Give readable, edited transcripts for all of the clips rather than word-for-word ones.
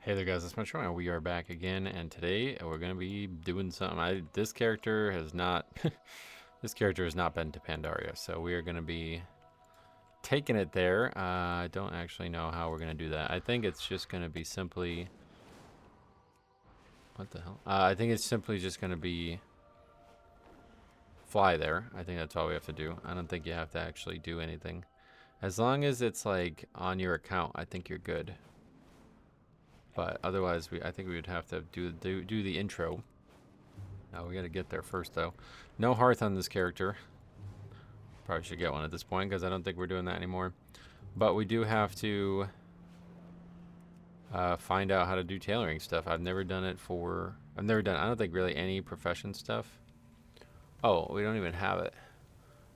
Hey there guys, it's Metro and we are back again, and today we're gonna be doing something. This character has not this character has not been to Pandaria, so we are gonna be taking it there. I don't actually know how we're gonna do that. I think it's just gonna be simply what the hell? I think it's simply just gonna be fly there. I think that's all we have to do. I don't think you have to actually do anything. As long as it's like on your account, I think you're good. But otherwise, I think we would have to do the intro. Oh, we got to get there first, though. No hearth on this character. Probably should get one at this point, because I don't think we're doing that anymore. But we do have to find out how to do tailoring stuff. I've never done it for... I don't think, really any profession stuff. Oh, we don't even have it.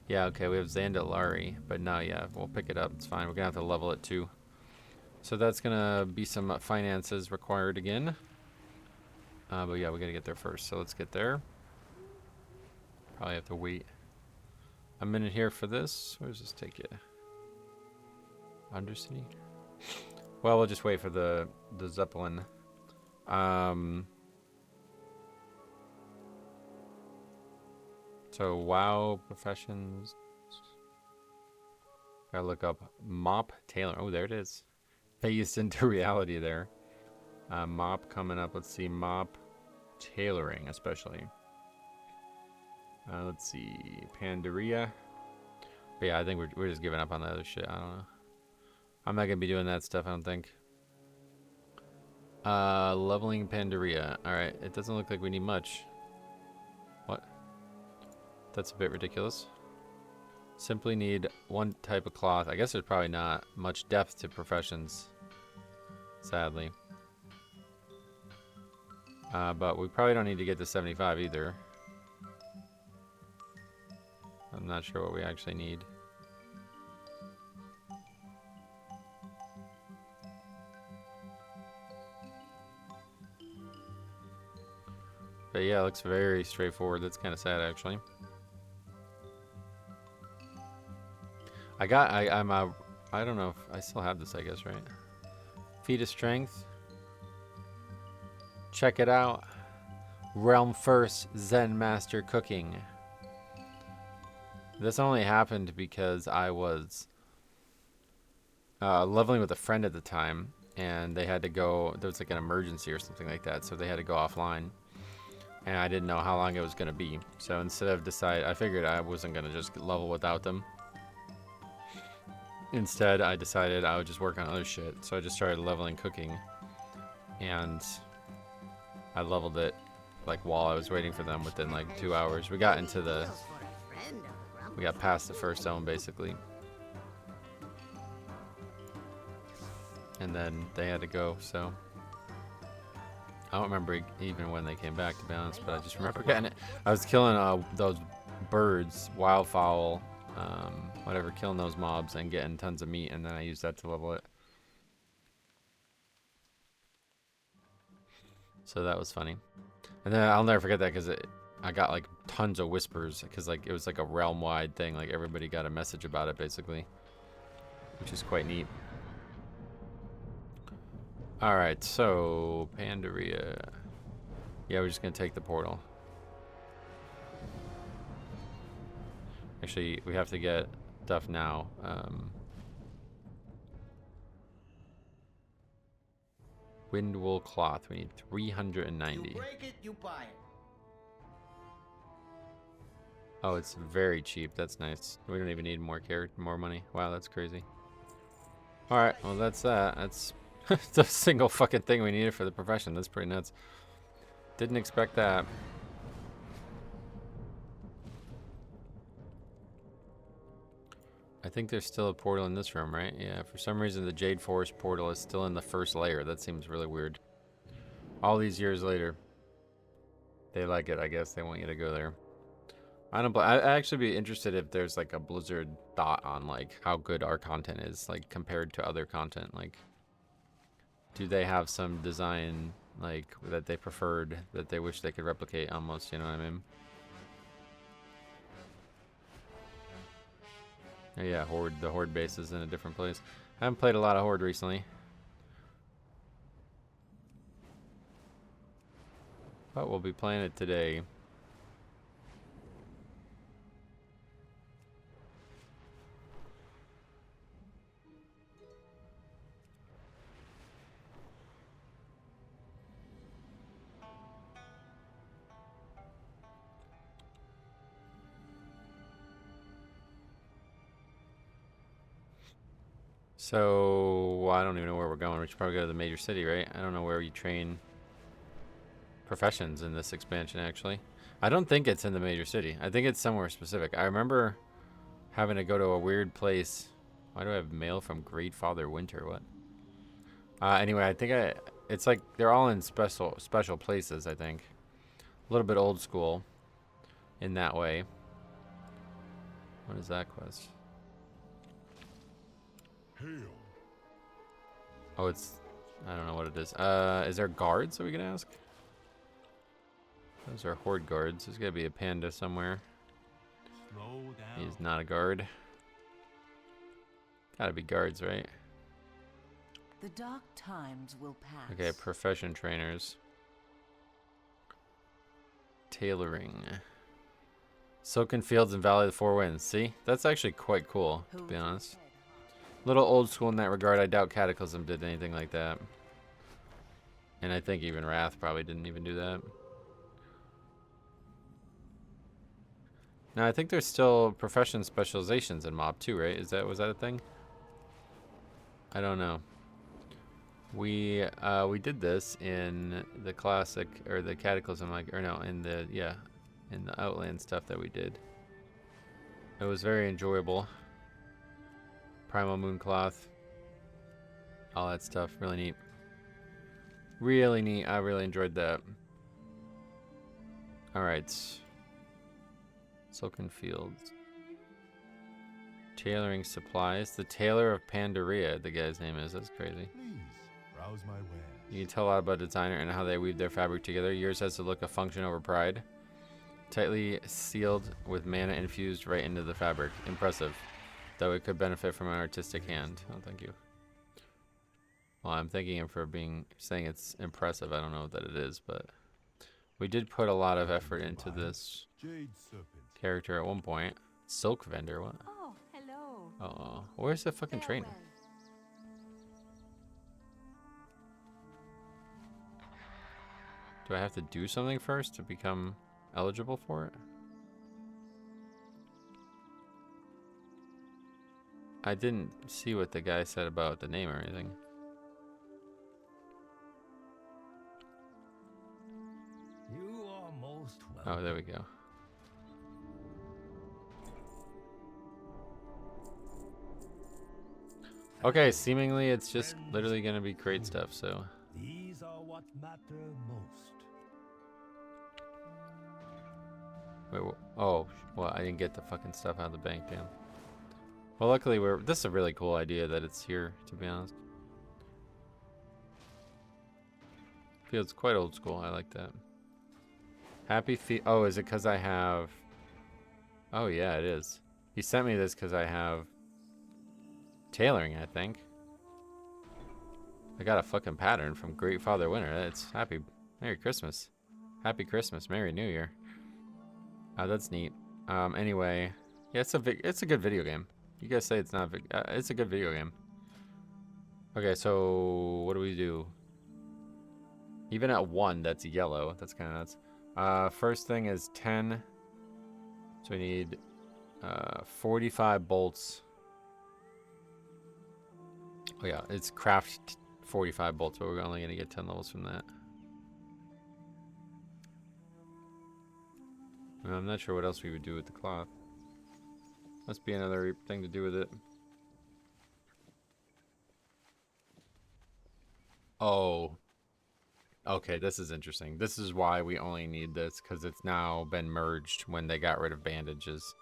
Yeah, okay, we have Zandalari. But no, yeah, we'll pick it up. It's fine. We're going to have to level it, too. So that's going to be some finances required again. But yeah, we got to get there first. So let's get there. Probably have to wait a minute here for this. Where does this take you? Undercity? Well, we'll just wait for the Zeppelin. So WoW professions. Gotta look up mop tailor. Oh, there it is. Phased into reality there. Mop coming up. Let's see, mop tailoring especially. Let's see, Pandaria. But yeah, I think we're just giving up on the other shit. I don't know. I'm not gonna be doing that stuff, I don't think. Leveling Pandaria. Alright, it doesn't look like we need much. What? That's a bit ridiculous. Simply need one type of cloth. I guess there's probably not much depth to professions, sadly. But we probably don't need to get to 75 either. I'm not sure what we actually need. But yeah, it looks very straightforward. That's kind of sad, actually. I don't know if I still have this, I guess, right? Feat of Strength. Check it out. Realm First Zen Master Cooking. This only happened because I was leveling with a friend at the time, and they had to go, there was like an emergency or something like that, so they had to go offline. And I didn't know how long it was going to be. So instead of I figured I wasn't going to just level without them. Instead, I decided I would just work on other shit. So I just started leveling cooking. And I leveled it like while I was waiting for them within like 2 hours. We got past the first zone basically. And then they had to go, so I don't remember even when they came back, to be honest, but I just remember getting it. I was killing those birds, wildfowl, whatever, killing those mobs and getting tons of meat, and then I used that to level it. So that was funny. And then I'll never forget that because I got like tons of whispers because like it was like a realm-wide thing. Like everybody got a message about it basically, which is quite neat. All right, so Pandaria. Yeah, we're just gonna take the portal. Actually, we have to get stuff now. Windwool cloth. We need 390. You break it, you buy it. Oh, it's very cheap. That's nice. We don't even need more money. Wow, that's crazy. All right, well that's that. That's the single fucking thing we needed for the profession. That's pretty nuts. Didn't expect that. I think there's still a portal in this room, right? Yeah, for some reason the Jade Forest portal is still in the first layer. That seems really weird. All these years later. They like it, I guess. They want you to go there. I'd actually be interested if there's like a Blizzard thought on like how good our content is, like compared to other content. Like, do they have some design like that they preferred that they wish they could replicate almost, you know what I mean? Yeah, Horde. The Horde base is in a different place. I haven't played a lot of Horde recently. But we'll be playing it today. So, well, I don't even know where we're going. We should probably go to the major city, right? I don't know where you train professions in this expansion, actually. I don't think it's in the major city. I think it's somewhere specific. I remember having to go to a weird place. Why do I have mail from Great Father Winter? What? Anyway, I think it's like they're all in special places, I think. A little bit old school in that way. What is that quest? Hail. Oh, it's... I don't know what it is. Is there guards that we can ask? Those are horde guards. There's gotta be a panda somewhere. Slow down. He's not a guard. Gotta be guards, right? The dark times will pass. Okay, profession trainers. Tailoring. Silken Fields and Valley of the Four Winds. See? That's actually quite cool, to be honest. Little old school in that regard. I doubt Cataclysm did anything like that. And I think even Wrath probably didn't even do that. No, I think there's still profession specializations in Mob too, right? Was that a thing? I don't know. We did this in the classic or the Cataclysm, in the Outland stuff that we did. It was very enjoyable. Primal Mooncloth, all that stuff, really neat. Really neat. I really enjoyed that. All right. Silken Fields. Tailoring supplies. The Tailor of Pandaria, the guy's name is. That's crazy. Please browse my wares. You can tell a lot about a designer and how they weave their fabric together. Yours has the look of function over pride. Tightly sealed with mana infused right into the fabric. Impressive. Though it could benefit from an artistic hand. Oh, thank you. Well, I'm thanking him for saying it's impressive. I don't know that it is, but we did put a lot of effort into this Jade serpent. character at one point. Silk vendor, what? Oh, hello. Oh, where's the fucking trainer? Do I have to do something first to become eligible for it? I didn't see what the guy said about the name or anything. You are most welcome. Oh, there we go. Okay, seemingly it's just literally gonna be crate stuff, so. These are what matter most. Wait, oh, well, I didn't get the fucking stuff out of the bank, damn. Well, luckily this is a really cool idea that it's here, to be honest. Feels quite old school, I like that. Happy feet, oh, is it because I have, oh yeah, it is. He sent me this because I have tailoring, I think. I got a fucking pattern from Great Father Winter. It's happy, Merry Christmas. Happy Christmas, Merry New Year. Oh, that's neat. Anyway, yeah, it's a good video game. You guys say it's not, it's a good video game. Okay, so what do we do? Even at 1, that's yellow. That's kind of nuts. First thing is 10. So we need 45 bolts. Oh yeah, it's craft 45 bolts, but we're only gonna get 10 levels from that. I'm not sure what else we would do with the cloth. Must be another thing to do with it. Oh. Okay, this is interesting. This is why we only need this, because it's now been merged when they got rid of bandages.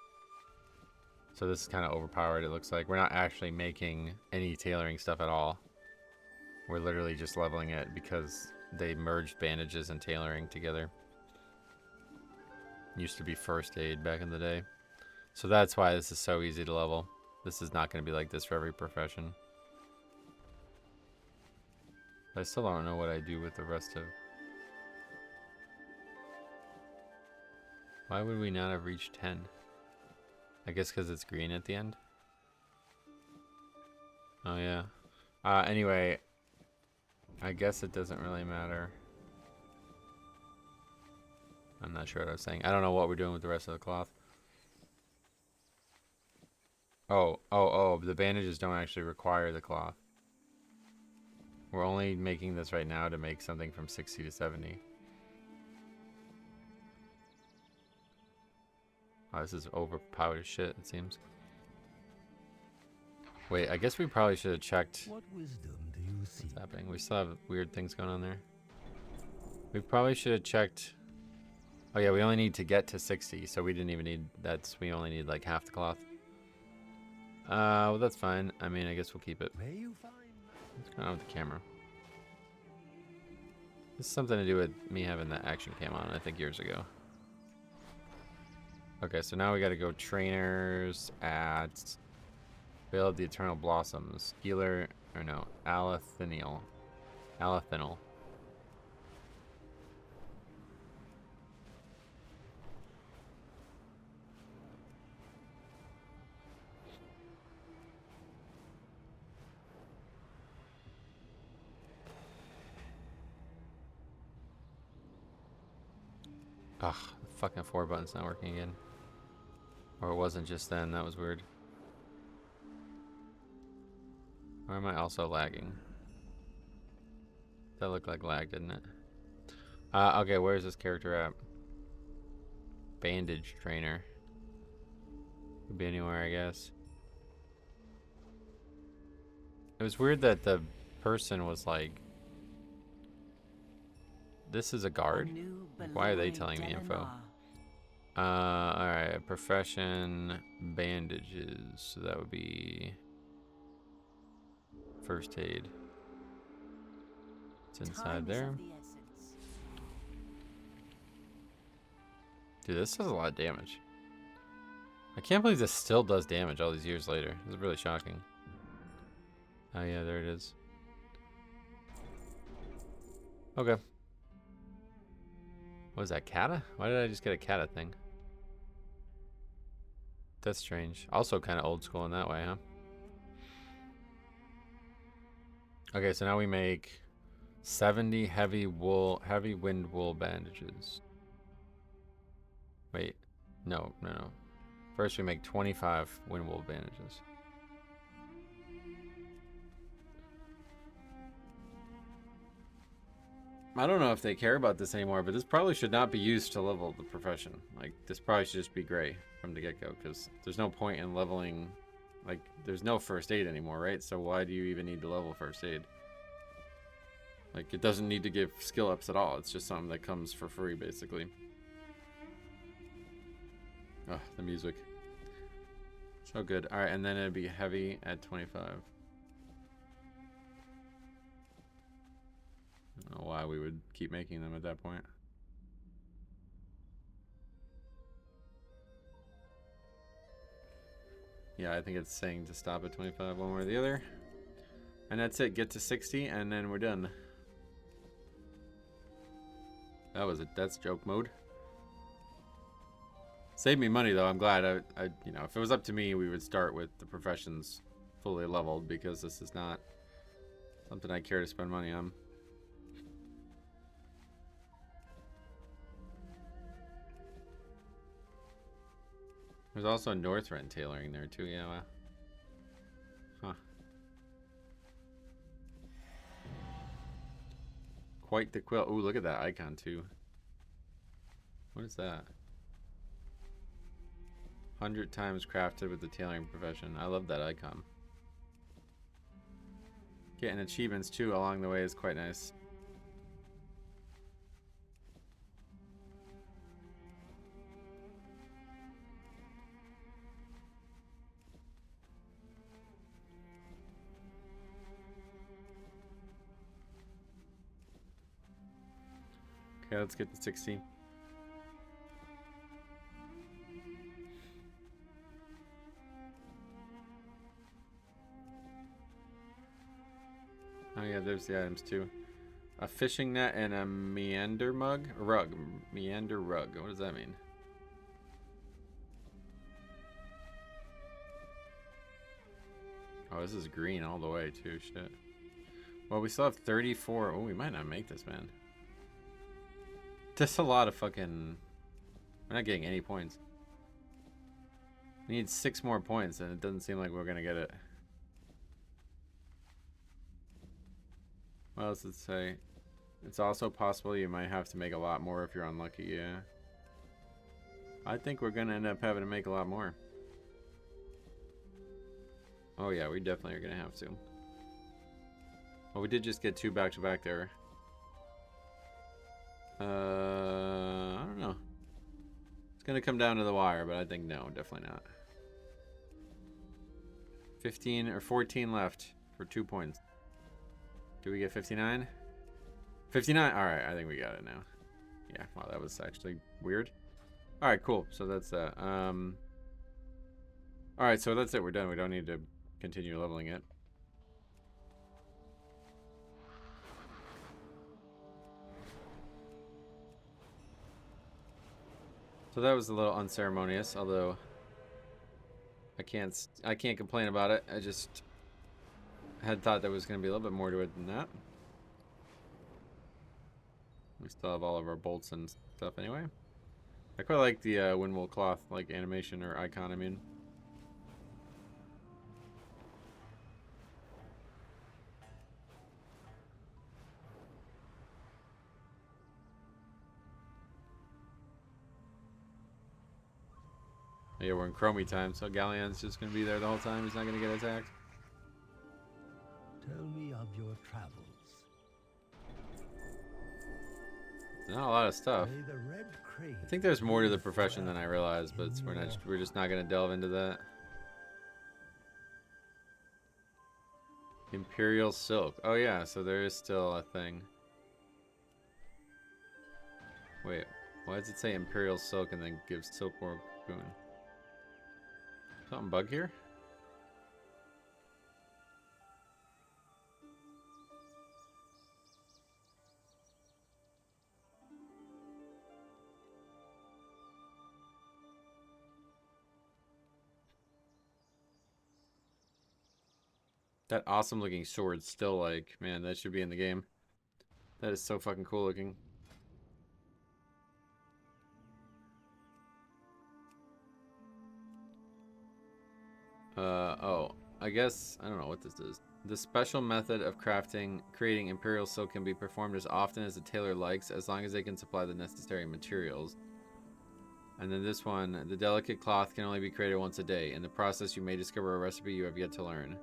So this is kind of overpowered, it looks like. We're not actually making any tailoring stuff at all. We're literally just leveling it because they merged bandages and tailoring together. Used to be first aid back in the day. So that's why this is so easy to level. This is not going to be like this for every profession. But I still don't know what I do with the rest of... Why would we not have reached 10? I guess because it's green at the end. Oh yeah. Anyway, I guess it doesn't really matter. I'm not sure what I was saying. I don't know what we're doing with the rest of the cloth. Oh, the bandages don't actually require the cloth. We're only making this right now to make something from 60 to 70. Oh, this is overpowered as shit, it seems. Wait, I guess we probably should have checked What wisdom do you see? what's happening. We still have weird things going on there. We probably should have checked. Oh yeah, we only need to get to 60, so we didn't even need, we only need like half the cloth. Well that's fine. I mean, I guess we'll keep it. May you find What's going on with the camera? This is something to do with me having that action cam on, I think years ago. Okay, so now we gotta go trainers at Veil of the Eternal Blossoms. Healer, or no, Alathinil. Alathinil. Ugh, the fucking 4 button's not working again. Or it wasn't just then, that was weird. Or am I also lagging? That looked like lag, didn't it? Okay, where's this character at? Bandage trainer. Could be anywhere, I guess. It was weird that the person was like, this is a guard? Like, why are they telling me info? Alright, profession, bandages. So that would be first aid. It's inside there. Dude, this does a lot of damage. I can't believe this still does damage all these years later. This is really shocking. Oh yeah, there it is. Okay. What was that, kata? Why did I just get a kata thing? That's strange. Also kind of old school in that way, huh? Okay, so now we make 70 heavy wind wool bandages. Wait, no. First we make 25 wind wool bandages. I don't know if they care about this anymore, but this probably should not be used to level the profession. Like, this probably should just be gray from the get-go, because there's no point in leveling. Like, there's no first aid anymore, right? So why do you even need to level first aid? Like, it doesn't need to give skill ups at all. It's just something that comes for free, basically. Oh, the music. So good. Alright, and then it'd be heavy at 25. I don't know why we would keep making them at that point. Yeah, I think it's saying to stop at 25 one way or the other. And that's it. Get to 60 and then we're done. That's joke mode. Saved me money though. I'm glad. I you know, if it was up to me, we would start with the professions fully leveled, because this is not something I care to spend money on. There's also Northrend tailoring there too, yeah. Huh. Quite the quilt. Ooh, look at that icon too. What is that? 100 times crafted with the tailoring profession. I love that icon. Getting achievements too along the way is quite nice. Okay, let's get to 16. Oh yeah, there's the items too. A fishing net and a meander rug. Meander rug. What does that mean? Oh, this is green all the way too. Shit. Well, we still have 34. Oh, we might not make this, man. That's a lot of fucking... We're not getting any points. We need 6 more points, and it doesn't seem like we're gonna get it. What else does it say? It's also possible you might have to make a lot more if you're unlucky, yeah. I think we're gonna end up having to make a lot more. Oh yeah, we definitely are gonna have to. Well, we did just get 2 back-to-back there. I don't know. It's gonna come down to the wire, but I think no, definitely not. 15 or 14 left for 2 points. Do we get 59? 59? Alright, I think we got it now. Yeah, wow, that was actually weird. Alright, cool. So that's that. Alright, so that's it. We're done. We don't need to continue leveling it. So that was a little unceremonious, although I can't complain about it. I just had thought there was going to be a little bit more to it than that. We still have all of our bolts and stuff anyway. I quite like the windmill cloth like animation or icon, I mean. Yeah, we're in Chromie time, so Galleon's just going to be there the whole time. He's not going to get attacked. Tell me of your travels. Not a lot of stuff. May the red crane I think there's more to the live profession than I forever realized, but in we're just not going to delve into that. Imperial silk. Oh yeah, so there is still a thing. Wait, why does it say Imperial silk and then give silkworm cocoon? Something bug here? That awesome looking sword still like, man, that should be in the game. That is so fucking cool looking. Oh, I guess, I don't know what this is. The special method of creating Imperial silk can be performed as often as the tailor likes, as long as they can supply the necessary materials. And then this one, the delicate cloth can only be created once a day. In the process, you may discover a recipe you have yet to learn.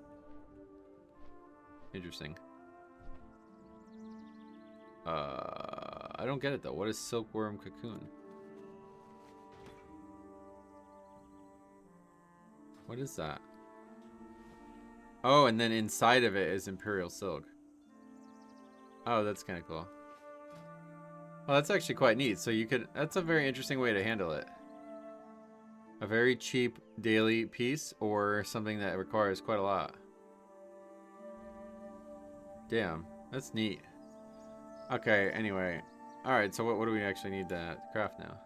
Interesting. I don't get it though. What is silkworm cocoon? What is that? Oh, and then inside of it is Imperial silk. Oh, that's kind of cool. Well, that's actually quite neat. So you could, that's a very interesting way to handle it. A very cheap daily piece or something that requires quite a lot. Damn, that's neat. Okay, anyway. Alright, so what do we actually need to craft now?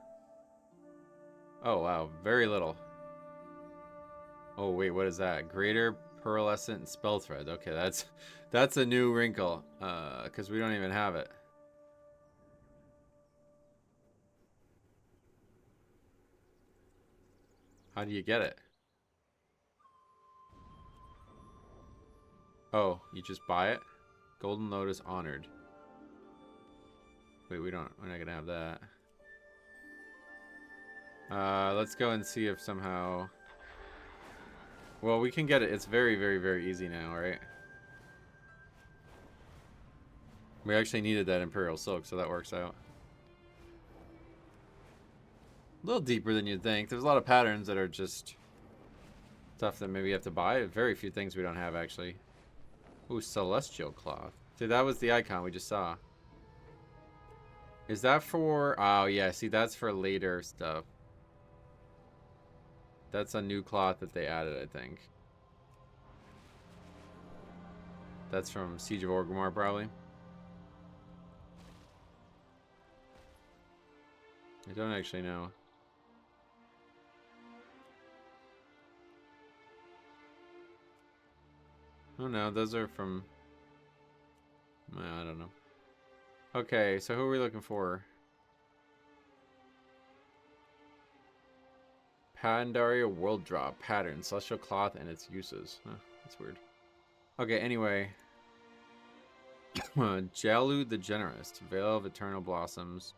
Oh, wow, very little. Oh, wait, what is that? Greater pearlescent spell thread. Okay, that's a new wrinkle, because we don't even have it. How do you get it? Oh, you just buy it? Golden Lotus honored. Wait, we're not gonna have that. Let's go and see if somehow... Well, we can get it. It's very, very, very easy now, right? We actually needed that Imperial silk, so that works out. A little deeper than you'd think. There's a lot of patterns that are just stuff that maybe you have to buy. Very few things we don't have, actually. Ooh, celestial cloth. See, that was the icon we just saw. Is that for... Oh, yeah. See, that's for later stuff. That's a new cloth that they added, I think. That's from Siege of Orgrimmar, probably. I don't actually know. Oh no, those are from... I don't know. Okay, so who are we looking for? Pandaria World Drop. Pattern. Celestial Cloth and its uses. Huh, that's weird. Okay, anyway. Jalu the Generous. Veil of Eternal Blossoms.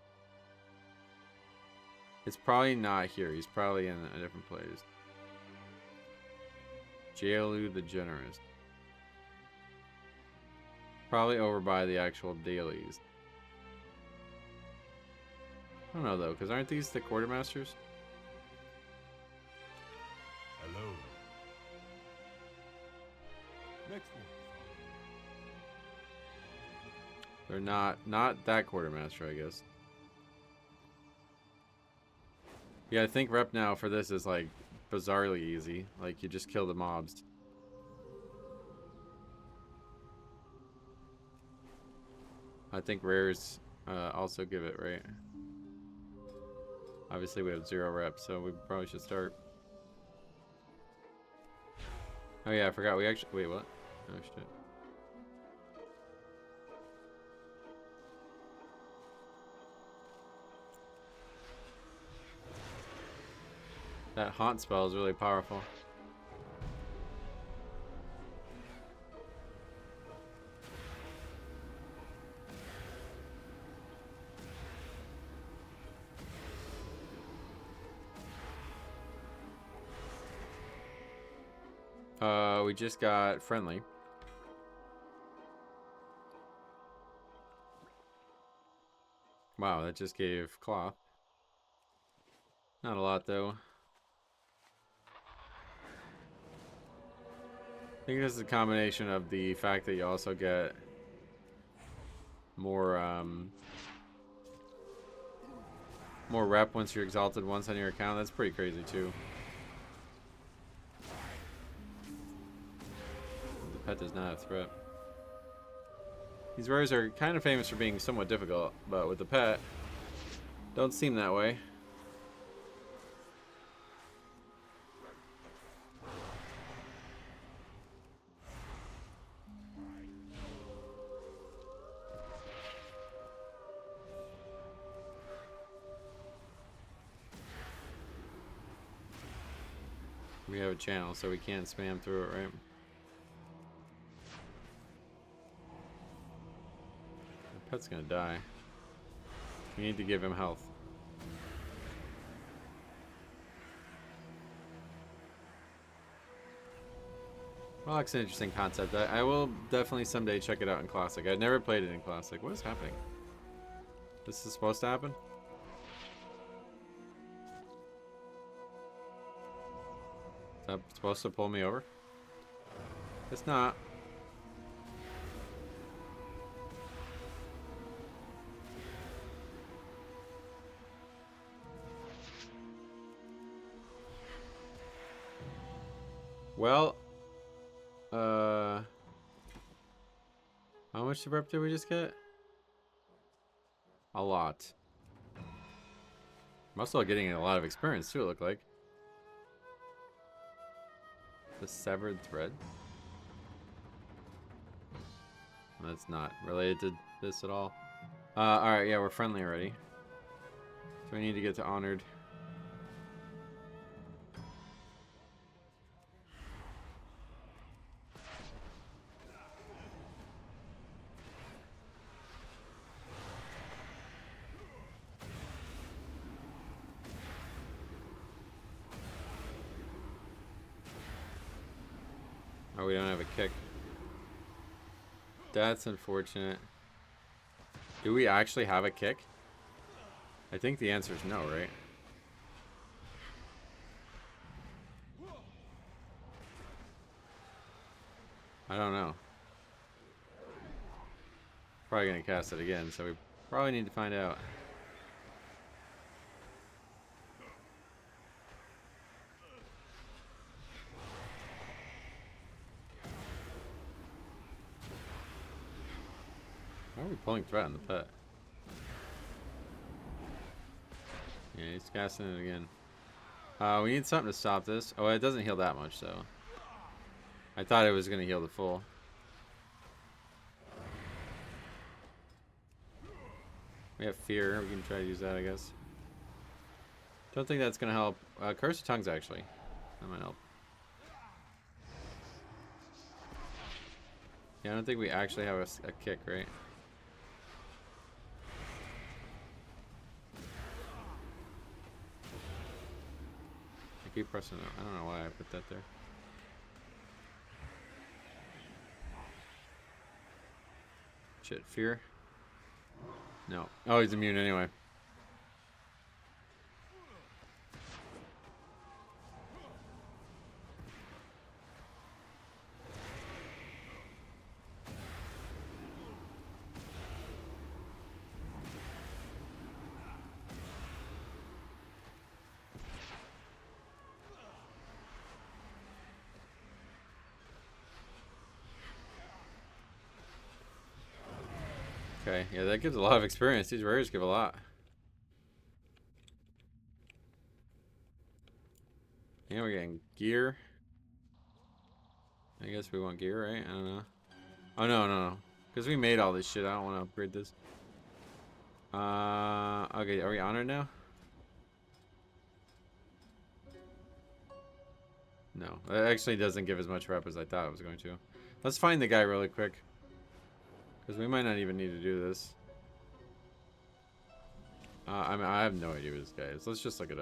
It's probably not here. He's probably in a different place. Jalu the Generous. Probably over by the actual dailies. I don't know though, because aren't these the quartermasters? Hello. Next one. They're not that quartermaster, I guess. Yeah, I think rep now for this is like bizarrely easy. Like you just kill the mobs. I think rares also give it, right? Obviously we have 0 reps, so we probably should start. Oh yeah, I forgot we actually... Wait, what? Oh shit. That haunt spell is really powerful. We just got friendly. Wow, that just gave cloth. Not a lot though. I think this is a combination of the fact that you also get more more rep once you're exalted once on your account. That's pretty crazy too. The pet does not have threat. These rares are kind of famous for being somewhat difficult, but with the pet, don't seem that way. We have a channel, so we can't spam through it, right? The pet's gonna die. We need to give him health. Well, that's an interesting concept. I will definitely someday check it out in Classic. I've never played it in Classic. What is happening? This is supposed to happen? Is that supposed to pull me over? It's not. Well, how much rep did we just get? A lot. I'm also getting a lot of experience too, it looked like. The severed thread? That's not related to this at all. Alright, yeah, we're friendly already. So we need to get to honored. Oh, we don't have a kick. That's unfortunate. Do we actually have a kick? I think the answer is no, right? I don't know. Probably gonna cast it again, so we probably need to find out. Why are we pulling threat on the pet? Yeah, he's casting it again. We need something to stop this. Oh, it doesn't heal that much, though. I thought it was going to heal the full. We have fear. We can try to use that, I guess. Don't think that's gonna help. Curse of Tongues, actually. That might help. Yeah, I don't think we actually have a kick, right? I keep pressing it. I don't know why I put that there. Shit, fear? No. Oh, he's immune anyway. Okay, yeah, that gives a lot of experience. These rares give a lot. Yeah, we're getting gear. I guess we want gear, right? I don't know. Oh, no. Because we made all this shit. I don't want to upgrade this. Okay, are we honored now? No, it actually doesn't give as much rep as I thought it was going to. Let's find the guy really quick. Because we might not even need to do this. I mean, I have no idea who this guy is. Let's just look it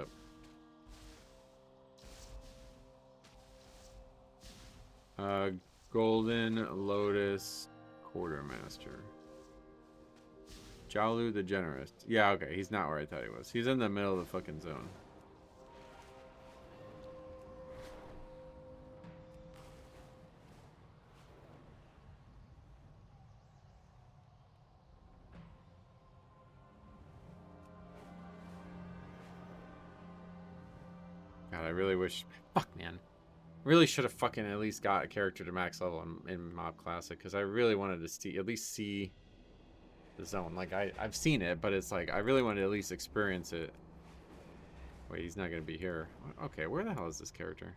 up. Golden Lotus Quartermaster. Jalu the Generous. Yeah, okay, he's not where I thought he was. He's in the middle of the fucking zone. God, I really wish... Fuck, man. Really should have fucking at least got a character to max level in Mob Classic, because I really wanted to at least see the zone. Like, I've seen it, but it's like, I really wanted to at least experience it. Wait, he's not going to be here. Okay, where the hell is this character?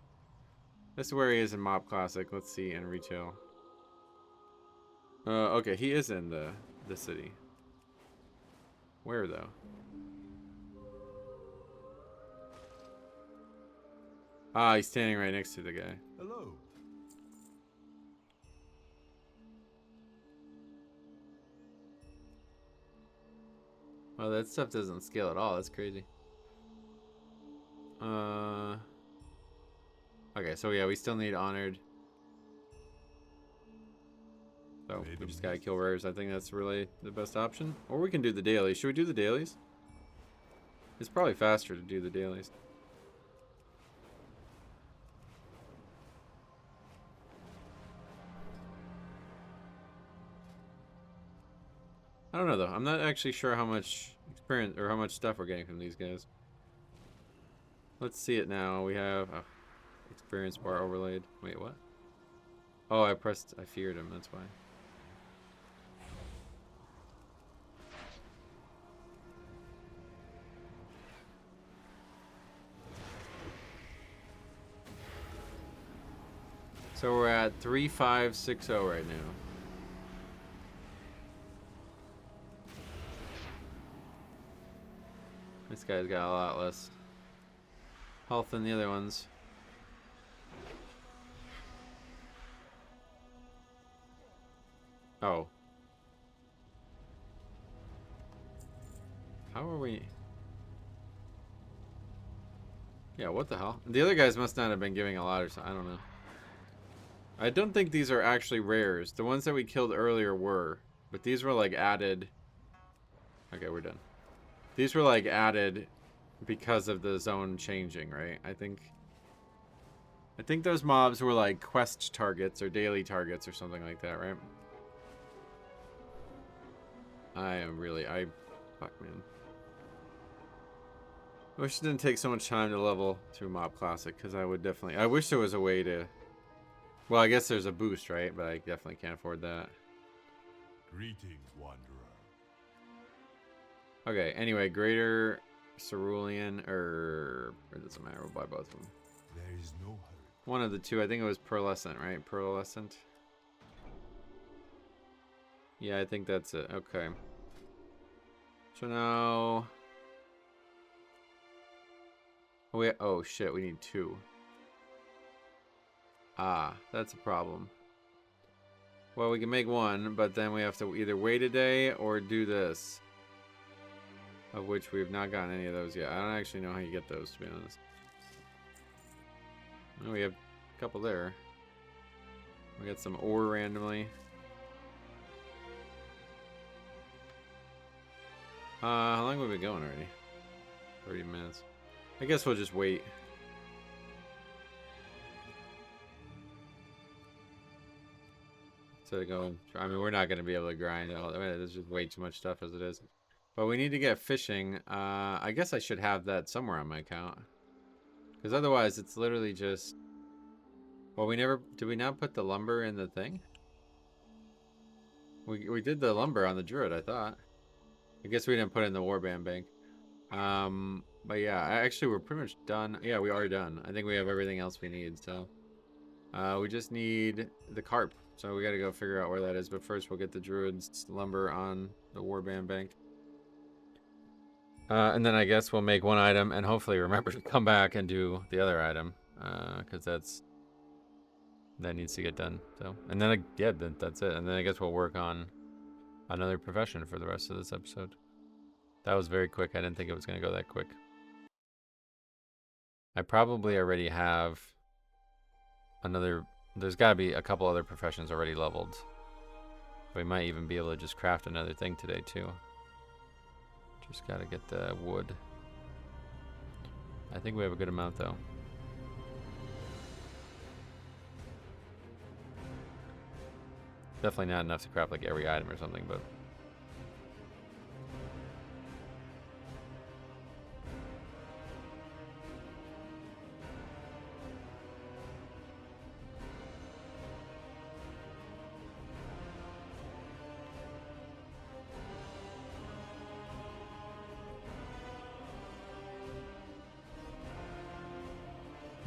This is where he is in Mob Classic. Let's see, in retail. Okay, he is in the city. Where, though? Ah, he's standing right next to the guy. Hello. Oh, that stuff doesn't scale at all. That's crazy. Okay, so yeah, we still need honored. So we just gotta kill rares. I think that's really the best option. Or we can do the dailies. Should we do the dailies? It's probably faster to do the dailies. I don't know though. I'm not actually sure how much experience or how much stuff we're getting from these guys. Let's see it now. We have experience bar overlaid. Wait, what? Oh, I feared him. That's why. So we're at 3560 right now. This guy's got a lot less health than the other ones. Oh. How are we? Yeah, what the hell? The other guys must not have been giving a lot or something. I don't know. I don't think these are actually rares. The ones that we killed earlier were. But these were like added. Okay, we're done. These were like added because of the zone changing, right? I think those mobs were like quest targets or daily targets or something like that, right? Fuck, man. I wish it didn't take so much time to level through Mob Classic, because I wish there was a way to... Well, I guess there's a boost, right? But I definitely can't afford that. Greetings, wanderer. Okay, anyway, Greater Cerulean, or it doesn't matter, we'll buy both of them. There is no hurry. One of the two, I think it was Pearlescent, right? Pearlescent? Yeah, I think that's it, okay. So now... oh shit, we need 2. Ah, that's a problem. Well, we can make 1, but then we have to either wait a day or do this. Of which we have not gotten any of those yet. I don't actually know how you get those, to be honest. Oh, we have a couple there. We got some ore randomly. How long have we been going already? 30 minutes. I guess we'll just wait. Instead of going, I mean, we're not going to be able to grind all. I mean, there's just way too much stuff as it is. But we need to get fishing. I guess I should have that somewhere on my account. Because otherwise, it's literally just... Well, we never... Did we not put the lumber in the thing? We did the lumber on the druid, I thought. I guess we didn't put it in the warband bank. But yeah, actually, we're pretty much done. Yeah, we are done. I think we have everything else we need, so... we just need the carp. So we gotta go figure out where that is. But first, we'll get the druid's lumber on the warband bank. And then I guess we'll make 1 item and hopefully remember to come back and do the other item. Because that needs to get done. So, and then, yeah, that's it. And then I guess we'll work on another profession for the rest of this episode. That was very quick. I didn't think it was going to go that quick. I probably already have another... There's got to be a couple other professions already leveled. We might even be able to just craft another thing today, too. Just got to get the wood. I think we have a good amount, though. Definitely not enough to craft, like, every item or something, but...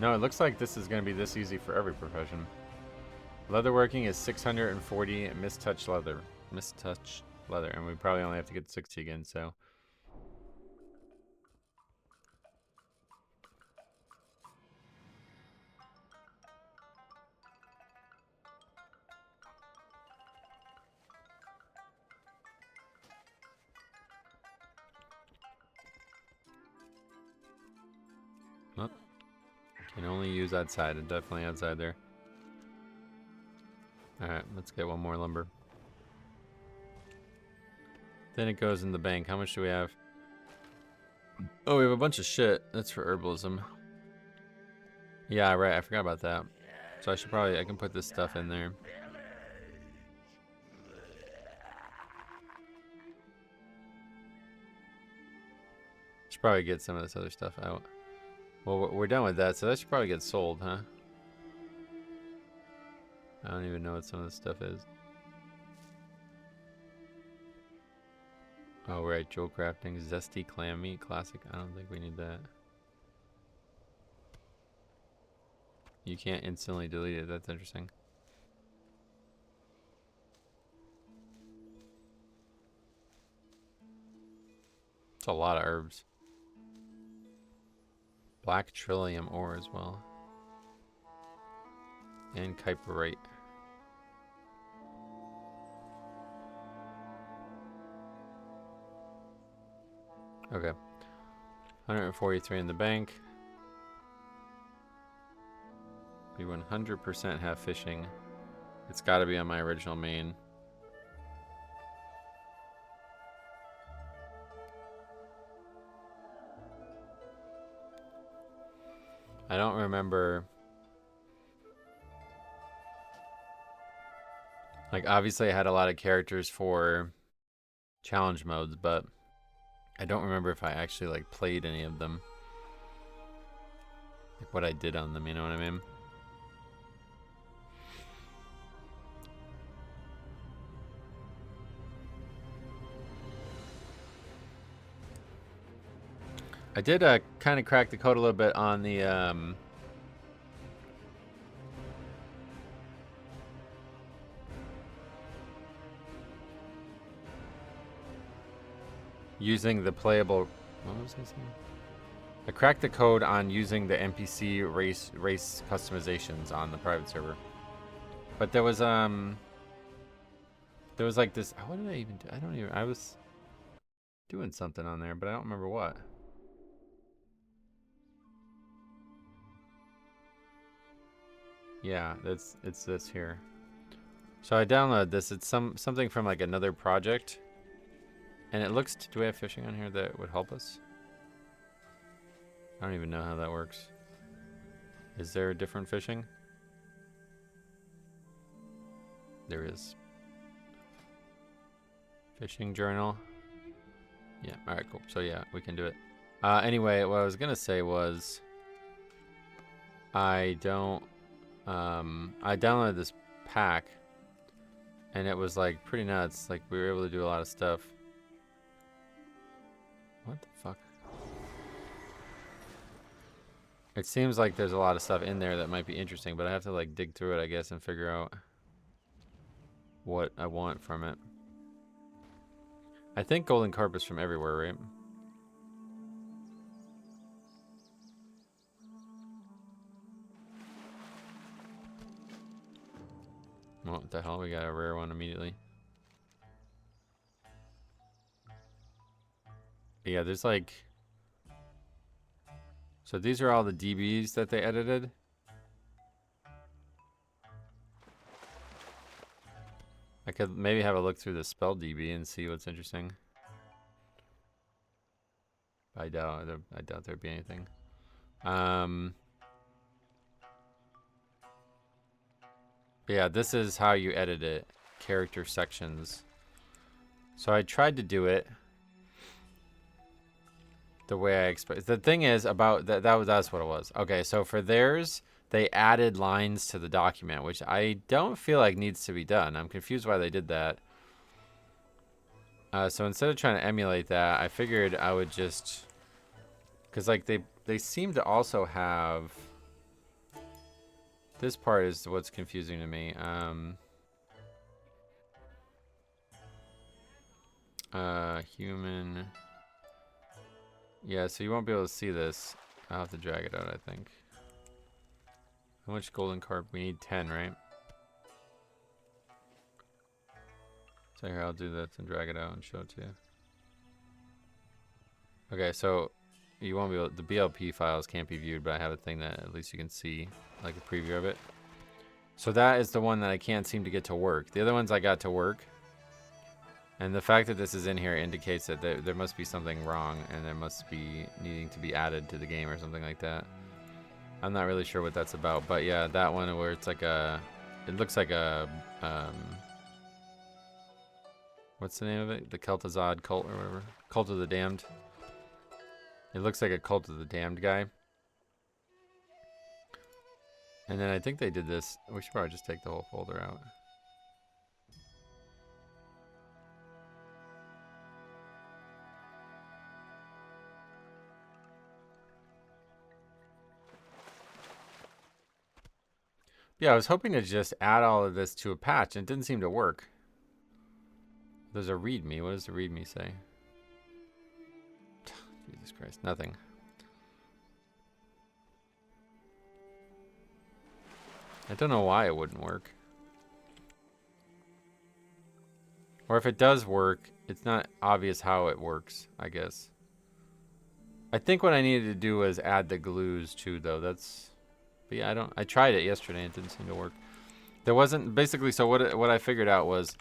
No, it looks like this is going to be this easy for every profession. Leatherworking is 640 mistouch leather. Mistouch leather. And we probably only have to get 60 again, so... Oh, can only use outside. And definitely outside there. Alright, let's get 1 more lumber. Then it goes in the bank. How much do we have? Oh, we have a bunch of shit. That's for herbalism. Yeah, right. I forgot about that. So I can put this stuff in there. Should probably get some of this other stuff out. Well, we're done with that, so that should probably get sold, huh? I don't even know what some of this stuff is. Oh, right. Jewel crafting. Zesty clam meat. Classic. I don't think we need that. You can't instantly delete it. That's interesting. It's a lot of herbs. Black trillium ore as well. And kyperite. Okay. 143 in the bank. We 100% have fishing. It's got to be on my original main. I don't remember. Like, obviously I had a lot of characters for challenge modes, but I don't remember if I actually, like, played any of them. Like, what I did on them, you know what I mean? I did kind of crack the code a little bit on the using the playable. What was I saying? I cracked the code on using the NPC race customizations on the private server. But there was like this. What did I even do? I was doing something on there, but I don't remember what. Yeah, it's this here. So I downloaded this. It's something from like another project. And it looks, do we have fishing on here that would help us? I don't even know how that works. Is there a different fishing? There is. Fishing journal. Yeah, alright, cool. So yeah, we can do it. Anyway, what I was gonna say was I downloaded this pack and it was like pretty nuts. Like we were able to do a lot of stuff. What the fuck? It seems like there's a lot of stuff in there that might be interesting, but I have to like dig through it, I guess, and figure out what I want from it. I think golden carp is from everywhere, right? What the hell? We got a rare one immediately. But yeah, there's like... So these are all the DBs that they edited. I could maybe have a look through the spell DB and see what's interesting. I doubt there'd be anything. But yeah, this is how you edit it. Character sections. So I tried to do it the way I expect. The thing is about that's what it was. Okay, so for theirs, they added lines to the document, which I don't feel like needs to be done. I'm confused why they did that. So instead of trying to emulate that, I figured I would just, because like they seem to also have. This part is what's confusing to me. Human. Yeah, so you won't be able to see this. I'll have to drag it out, I think. How much golden carp? We need 10, right? So here, I'll do this and drag it out and show it to you. Okay, so you won't be able, the BLP files can't be viewed, but I have a thing that at least you can see, like a preview of it. So that is the one that I can't seem to get to work. The other ones I got to work. And the fact that this is in here indicates that there must be something wrong and there must be needing to be added to the game or something like that. I'm not really sure what that's about, but yeah, that one where it's like a, it looks like a, what's the name of it? The Kel'Thuzad cult or whatever. Cult of the Damned. It looks like a Cult of the Damned guy. And then I think they did this. We should probably just take the whole folder out. Yeah, I was hoping to just add all of this to a patch, and it didn't seem to work. There's a readme. What does the readme say? Jesus Christ, nothing. I don't know why it wouldn't work. Or if it does work, it's not obvious how it works, I guess. I think what I needed to do was add the glues too, though. That's... But yeah, I tried it yesterday and it didn't seem to work. There wasn't, basically, so what I figured out was,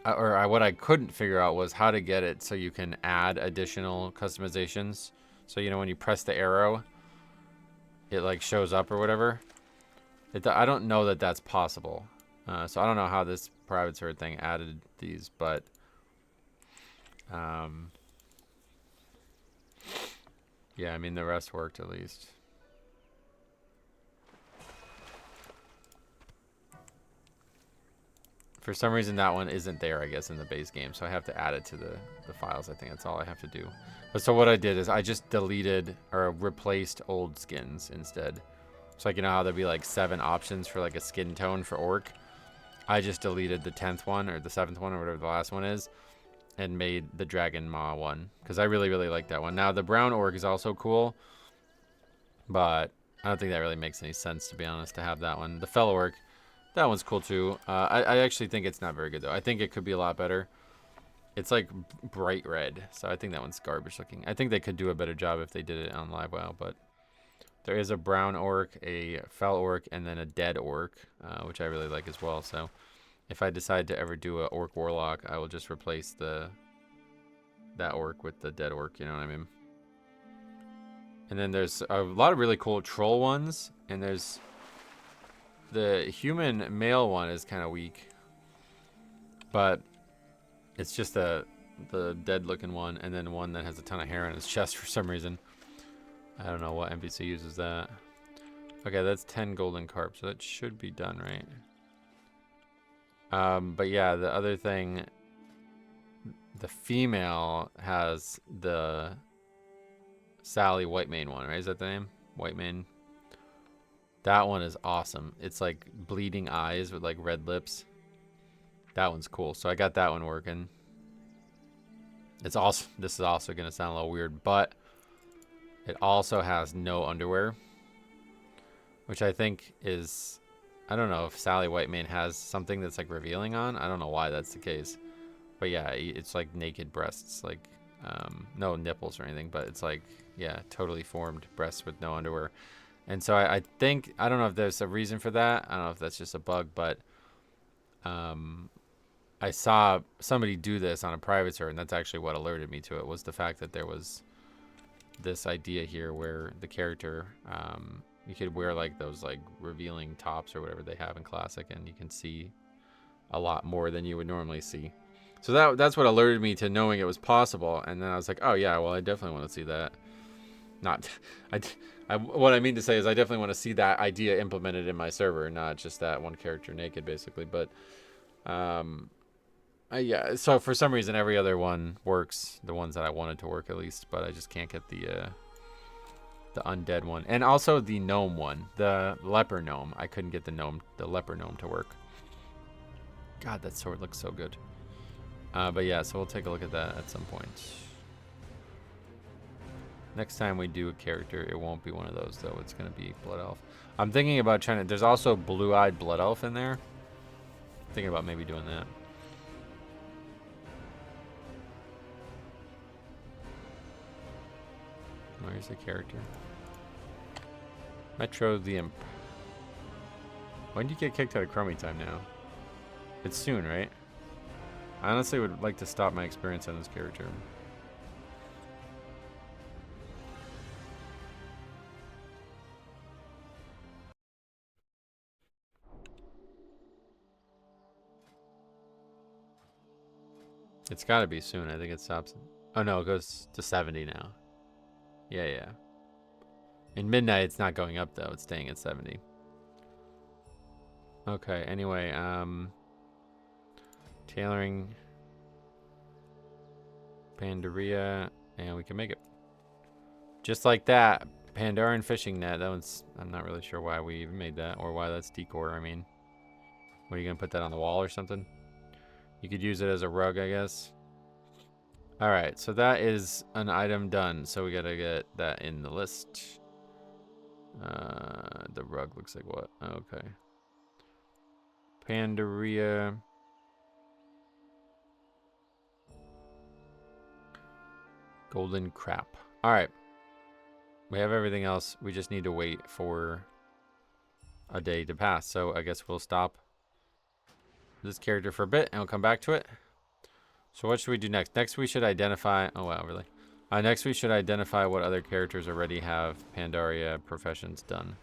what I couldn't figure out was how to get it so you can add additional customizations. So, you know, when you press the arrow, it like shows up or whatever. I don't know that that's possible. So I don't know how this private server thing added these, but yeah, I mean, the rest worked at least. For some reason, that one isn't there, I guess, in the base game. So I have to add it to the files. I think that's all I have to do. But so what I did is I just deleted or replaced old skins instead. So like, you know how there'd be like 7 options for like a skin tone for orc? I just deleted the 10th one or the 7th one or whatever the last one is. and made the Dragon Maw one, because I really, really like that one. Now, the brown orc is also cool, but I don't think that really makes any sense, to be honest, to have that one. The fellow orc, that one's cool too. I actually think it's not very good, though. I think it could be a lot better. It's like bright red, so I think that one's garbage looking. I think they could do a better job if they did it on Live WoW, but there is a brown orc, a fel orc, and then a dead orc, which I really like as well. So if I decide to ever do a orc warlock, I will just replace that orc with the dead orc, you know what I mean? And then there's a lot of really cool troll ones, and there's the human male one is kind of weak, but it's just the dead looking one, and then one that has a ton of hair on his chest for some reason. I don't know what NPC uses that. Okay, that's 10 golden carp, so that should be done, right? But yeah, the other thing, the female has the Sally Whitemane one, right? Is that the name? Whitemane. That one is awesome. It's like bleeding eyes with like red lips. That one's cool. So I got that one working. It's also, this is also going to sound a little weird, but it also has no underwear, which I think is, I don't know if Sally Whitemane has something that's like revealing on. I don't know why that's the case, but yeah, it's like naked breasts, like no nipples or anything, but it's like, yeah, totally formed breasts with no underwear. And so I think, I don't know if there's a reason for that. I don't know if that's just a bug, but I saw somebody do this on a private server, and that's actually what alerted me to it, was the fact that there was this idea here where the character, you could wear like those like revealing tops or whatever they have in Classic, and you can see a lot more than you would normally see. So that's what alerted me to knowing it was possible, and then I was like, oh yeah, well I definitely want to see that. Not, what I mean to say is I definitely want to see that idea implemented in my server, not just that one character naked, basically. But yeah, so for some reason every other one works, the ones that I wanted to work at least, but I just can't get the undead one, and also the gnome one, the leper gnome. I couldn't get the leper gnome to work. God, that sword looks so good. But yeah, so we'll take a look at that at some point. Next time we do a character, it won't be one of those though. It's gonna be Blood Elf. I'm thinking about trying to. There's also Blue-Eyed Blood Elf in there. Thinking about maybe doing that. Where's the character? Metro the Imp. When do you get kicked out of Chromie time now? It's soon, right? I honestly would like to stop my experience on this character. It's gotta be soon. I think it stops. Oh no, it goes to 70 now. Yeah, yeah. In midnight, it's not going up though. It's staying at 70. Okay. Anyway, tailoring, Pandaria, and we can make it. Just like that, Pandaren fishing net. That one's. I'm not really sure why we even made that, or why that's decor. I mean, what are you gonna put that on the wall or something? You could use it as a rug, I guess. All right, so that is an item done. So we gotta get that in the list. The rug looks like what? Okay. Pandaria. Golden crap. All right. We have everything else. We just need to wait for a day to pass. So I guess we'll stop this character for a bit and we'll come back to it. So what should we do next? Next we should identify, oh wow, really? Next we should identify what other characters already have Pandaria professions done.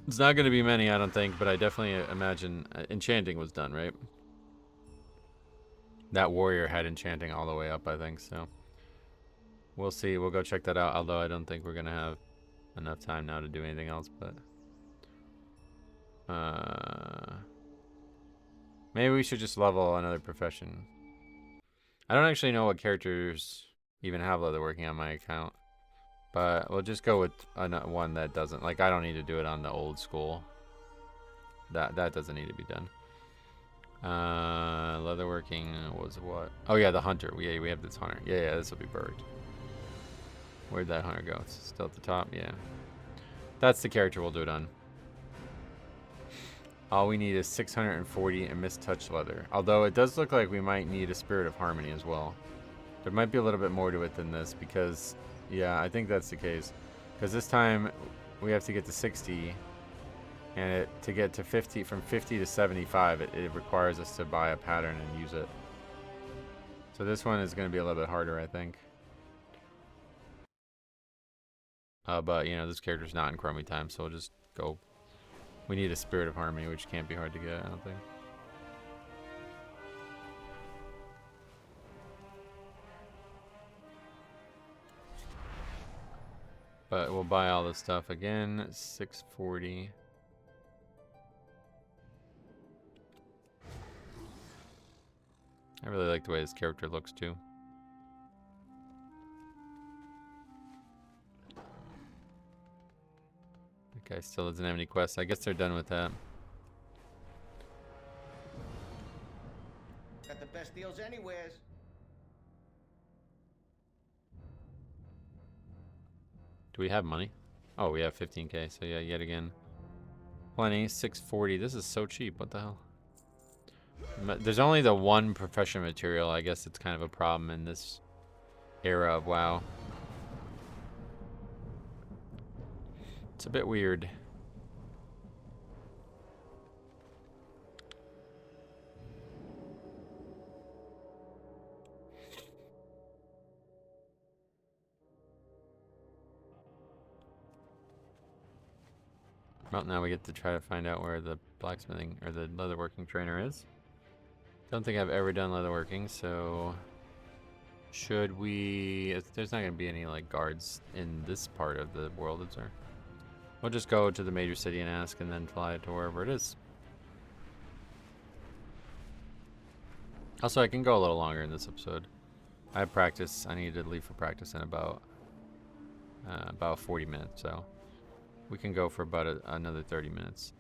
It's not going to be many, I don't think, but I definitely imagine enchanting was done, right? That warrior had enchanting all the way up, I think, so. We'll see, we'll go check that out, although I don't think we're going to have enough time now to do anything else, but. Maybe we should just level another profession. I don't actually know what characters even have leatherworking on my account. But we'll just go with one that doesn't. Like, I don't need to do it on the old school. That doesn't need to be done. Leatherworking was what? Oh yeah, the hunter. We have this hunter. Yeah, this will be perfect. Where'd that hunter go? It's still at the top. Yeah, that's the character we'll do it on. All we need is 640 and mistouch leather. Although it does look like we might need a spirit of harmony as well. There might be a little bit more to it than this because, yeah, I think that's the case. Because this time we have to get to 60, and to get to 50, from 50 to 75, it requires us to buy a pattern and use it. So this one is going to be a little bit harder, I think. But, you know, this character's not in Chromie time, so we'll just go. We need a spirit of harmony, which can't be hard to get, I don't think. But we'll buy all this stuff again. 640. I really like the way this character looks too. That guy still doesn't have any quests. I guess they're done with that. Got the best deals anywheres. Do we have money? Oh, we have 15k. So yeah, yet again. Plenty. 640. This is so cheap. What the hell? There's only the one profession material. I guess it's kind of a problem in this era of WoW. It's a bit weird. Well, now we get to try to find out where the blacksmithing or the leatherworking trainer is. Don't think I've ever done leatherworking, so should we? There's not going to be any like guards in this part of the world, is there? We'll just go to the major city and ask, and then fly to wherever it is. Also, I can go a little longer in this episode. I have practice. I need to leave for practice in about 40 minutes, so we can go for about another 30 minutes.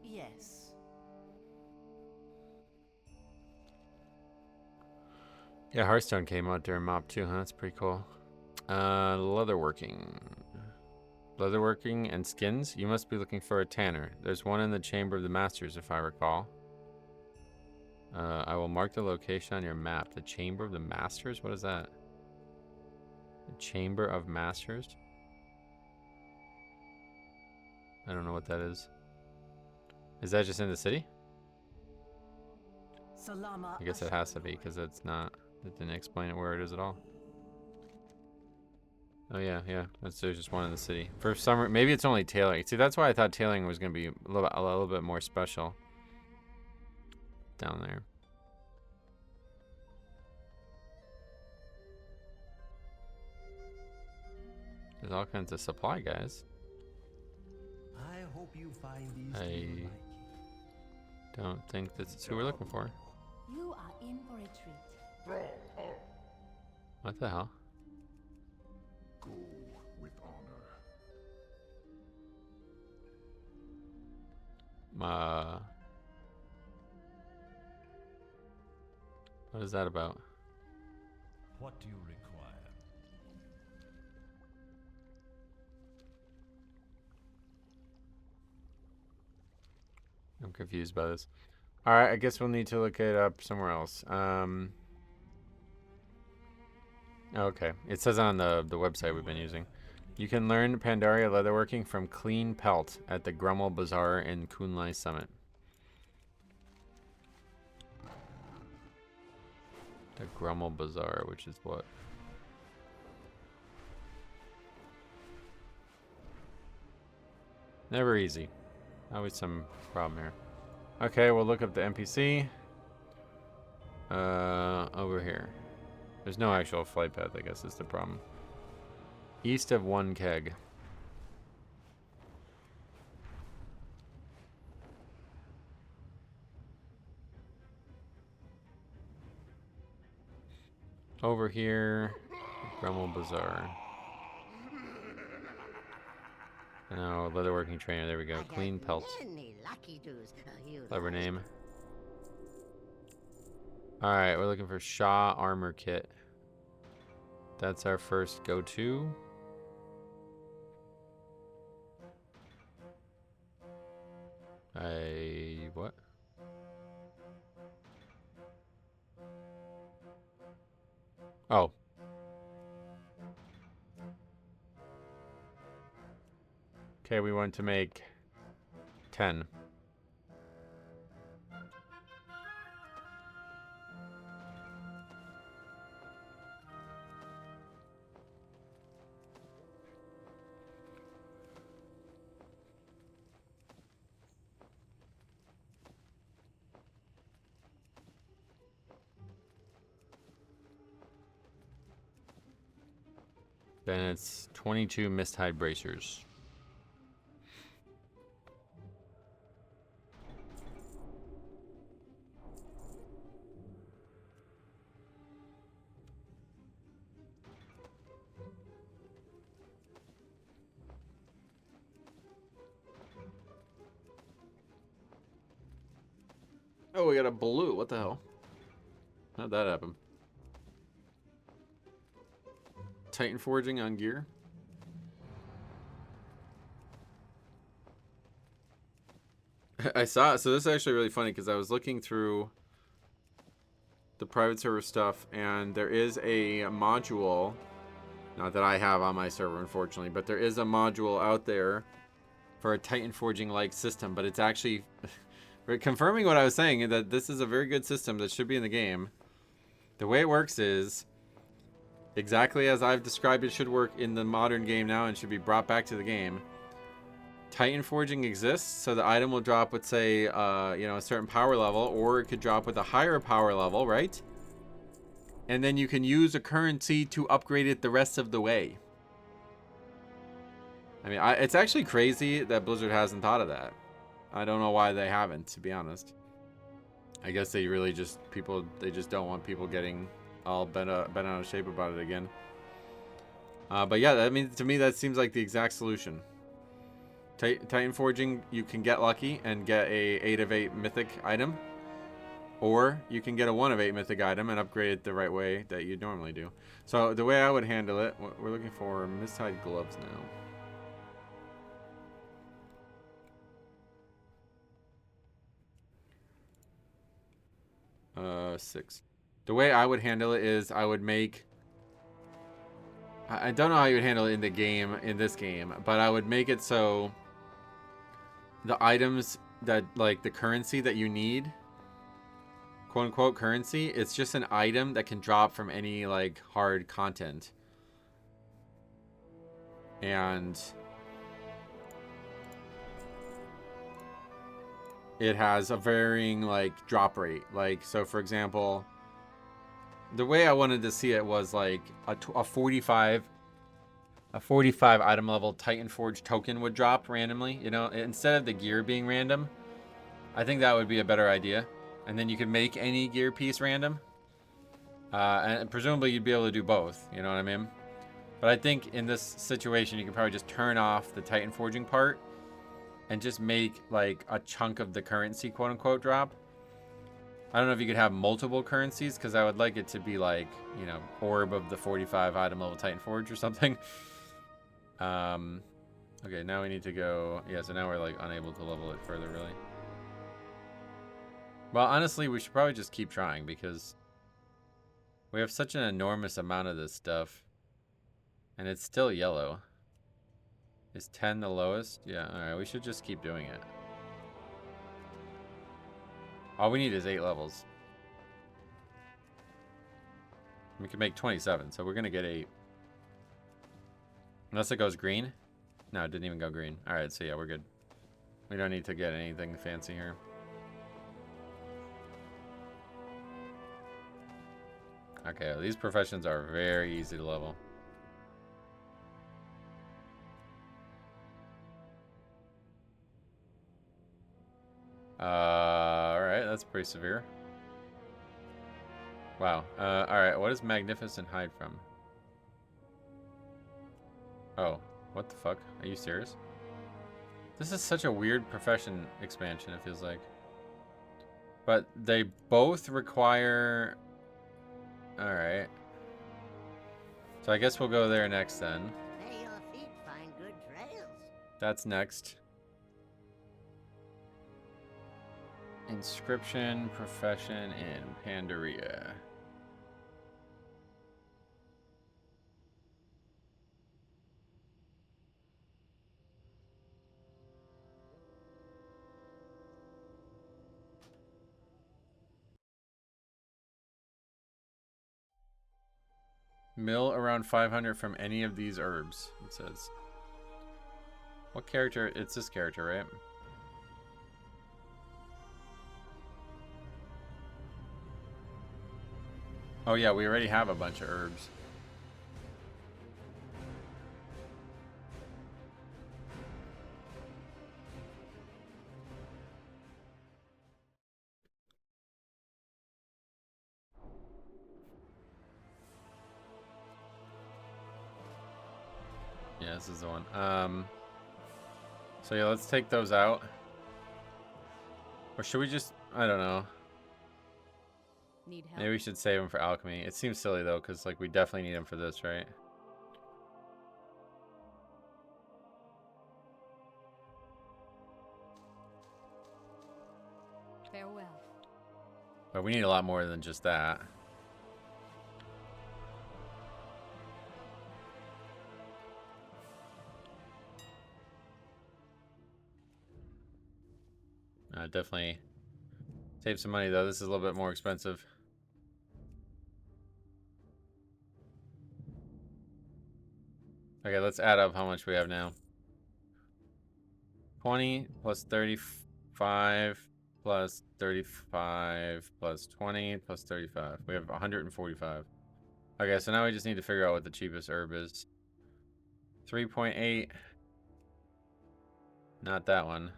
Yes. Yeah, Hearthstone came out during MOP too, huh? That's pretty cool. Leatherworking. Leatherworking and skins? You must be looking for a tanner. There's one in the Chamber of the Masters, if I recall. I will mark the location on your map. The Chamber of the Masters? What is that? The Chamber of Masters? I don't know what that is. Is that just in the city? Salama I guess it has to be, because it's not. It didn't explain it where it is at all. Oh yeah, there's just one in the city. For some reason, maybe it's only tailoring. See, that's why I thought tailoring was gonna be a little bit more special. Down there. There's all kinds of supply guys. I hope you find these I don't think this is who we're looking for. You are in for a treat. What the hell? Go with honor. What is that about? What do you require? I'm confused by this. All right, I guess we'll need to look it up somewhere else. Okay, it says on the website we've been using. You can learn Pandaria leatherworking from Clean Pelt at the Grummel Bazaar in Kunlai Summit. The Grummel Bazaar, which is what? Never easy. Always some problem here. Okay, we'll look up the NPC. Over here. There's no actual flight path, I guess is the problem. East of 1 keg. Over here, Grummel Bazaar. No, leatherworking trainer. There we go. Clean pelt. Clever name. Alright, we're looking for Shaw armor kit. That's our first go-to. What? Oh. Okay, we want to make 10. Then it's 22 Misthide bracers. Oh, we got a blue. What the hell? How'd that happen? Titan forging on gear. I saw it. So this is actually really funny because I was looking through the private server stuff, and there is a module, not that I have on my server, unfortunately, but there is a module out there for a Titan forging-like system, but it's actually confirming what I was saying, that this is a very good system that should be in the game. The way it works is exactly as I've described it should work in the modern game now and should be brought back to the game. Titan forging exists, so the item will drop with, say, a certain power level, or it could drop with a higher power level, right? And then you can use a currency to upgrade it the rest of the way. I mean, it's actually crazy that Blizzard hasn't thought of that. I don't know why they haven't, to be honest. I guess they really just, they just don't want people getting all bent out of shape about it again. But yeah, I mean, to me, that seems like the exact solution. Titan forging, you can get lucky and get a 8 of 8 mythic item, or you can get a 1 of 8 mythic item and upgrade it the right way that you normally do. So the way I would handle it, we're looking for Misthide gloves now. 6. The way I would handle it is I would make, I don't know how you would handle it in this game, but I would make it so the items that, like, the currency that you need, quote unquote currency, it's just an item that can drop from any, like, hard content. And it has a varying, like, drop rate. Like, so for example, the way I wanted to see it was like a 45 item level Titan Forge token would drop randomly, you know, instead of the gear being random. I think that would be a better idea. And then you could make any gear piece random. And presumably you'd be able to do both, you know what I mean? But I think in this situation, you can probably just turn off the Titan Forging part and just make like a chunk of the currency, quote unquote, drop. I don't know if you could have multiple currencies, because I would like it to be like, you know, orb of the 45 item level Titan Forge or something. Okay, now we need to go. Yeah, so now we're like unable to level it further, really. Well, honestly, we should probably just keep trying, because we have such an enormous amount of this stuff. And it's still yellow. Is 10 the lowest? Yeah, alright, we should just keep doing it. All we need is 8 levels. We can make 27, so we're gonna get 8. Unless it goes green? No, it didn't even go green. Alright, so yeah, we're good. We don't need to get anything fancy here. Okay, well, these professions are very easy to level. Alright, that's pretty severe. Wow. Alright, what does Magnificent hide from? Oh, what the fuck? Are you serious? This is such a weird profession expansion, it feels like. But they both require... Alright. So I guess we'll go there next then. May your feet find good trails. That's next. Inscription, profession, and Pandaria. Mill around 500 from any of these herbs, it says. What character? It's this character, right? Oh yeah, we already have a bunch of herbs. Yeah, this is the one. So yeah, let's take those out. Or should we just, I don't know. Need help? Maybe we should save them for alchemy. It seems silly though, because like we definitely need them for this, right? Farewell. But we need a lot more than just that. Definitely save some money though. This is a little bit more expensive. Okay, let's add up how much we have now. 20 plus 35 plus 35 plus 20 plus 35. We have 145. Okay, so now we just need to figure out what the cheapest herb is. 3.8. Not that one.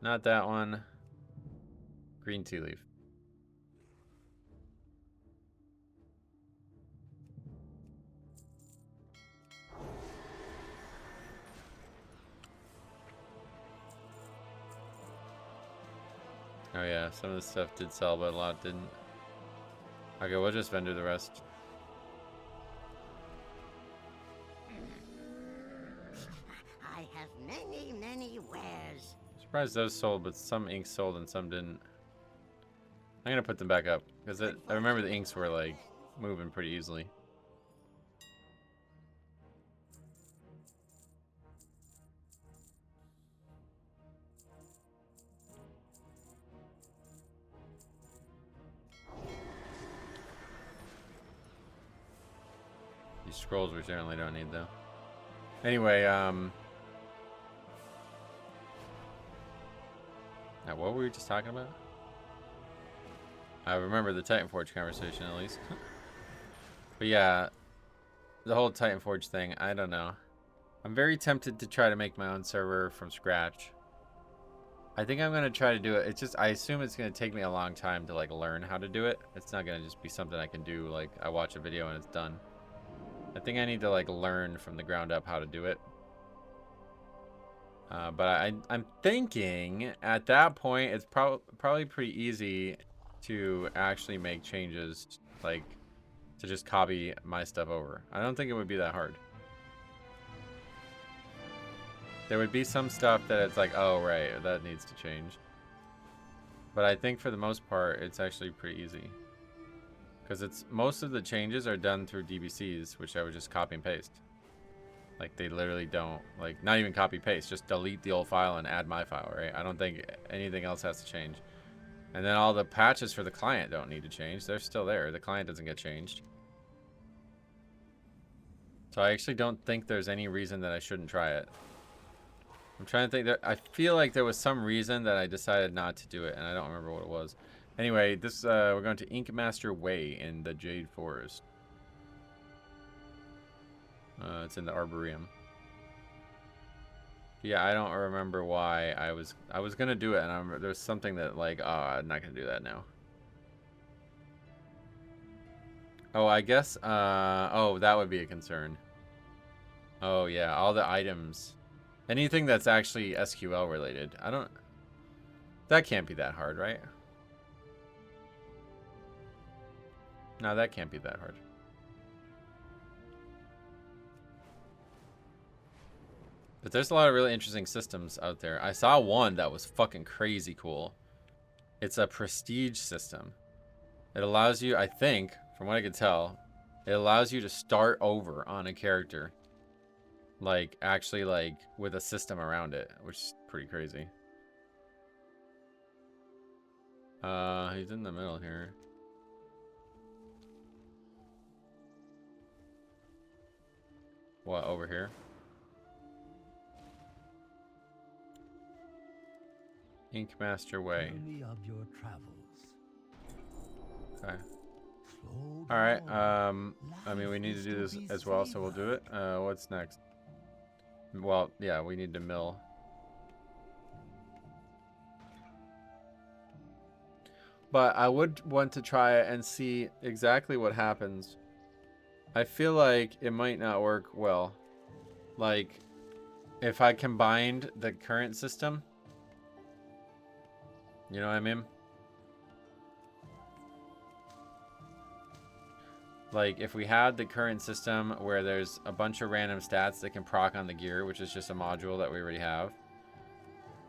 Not that one. Green tea leaf. Oh yeah, some of this stuff did sell, but a lot didn't. Okay, we'll just vendor the rest. I have many, many wares. Surprised those sold, but some inks sold and some didn't. I'm gonna put them back up because I remember the inks were like moving pretty easily. These scrolls we certainly don't need though. Anyway, now what were we just talking about? I remember the Titan Forge conversation at least. But yeah, the whole Titan Forge thing, I don't know. I'm very tempted to try to make my own server from scratch. I think I'm gonna try to do it. It's just, I assume it's gonna take me a long time to like learn how to do it. It's not gonna just be something I can do like I watch a video and it's done. I think I need to like learn from the ground up how to do it. But I'm thinking at that point it's probably pretty easy to actually make changes, like to just copy my stuff over. I don't think it would be that hard. There would be some stuff that it's like, oh right, that needs to change. But I think for the most part, it's actually pretty easy. Because it's most of the changes are done through DBCs, which I would just copy and paste. Like they literally don't, like not even copy paste, just delete the old file and add my file, right? I don't think anything else has to change. And then all the patches for the client don't need to change. They're still there. The client doesn't get changed. So I actually don't think there's any reason that I shouldn't try it. I'm trying to think that I feel like there was some reason that I decided not to do it, and I don't remember what it was. Anyway, this we're going to Inkmaster Way in the Jade Forest. It's in the Arboretum. Yeah, I don't remember why I was gonna do it, and there's something that like, oh, I'm not gonna do that now. Oh, I guess, oh, that would be a concern. Oh yeah, all the items, anything that's actually SQL related. That can't be that hard, right? No, that can't be that hard. But there's a lot of really interesting systems out there. I saw one that was fucking crazy cool. It's a prestige system. It allows you, I think, from what I could tell, it allows you to start over on a character. Like, actually, like, with a system around it, which is pretty crazy. He's in the middle here. What, over here? Ink Master Way. Tell me of your travels. Okay. Slow Alright, down. I mean, we Life need to is do to this be as well, so we'll do it. savored. What's next? Well, yeah, we need to mill. But I would want to try it and see exactly what happens. I feel like it might not work well. Like, if I combined the current system, you know what I mean? Like, if we had the current system where there's a bunch of random stats that can proc on the gear, which is just a module that we already have,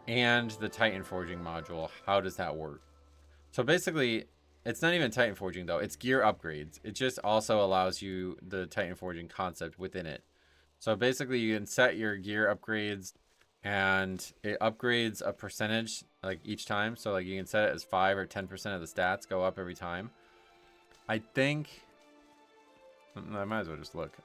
and the Titan Forging module, how does that work? So basically, it's not even Titan Forging, though. It's gear upgrades. It just also allows you the Titan Forging concept within it. So basically, you can set your gear upgrades, and it upgrades a percentage, like, each time. So, like, you can set it as 5 or 10% of the stats go up every time. I think... I might as well just look.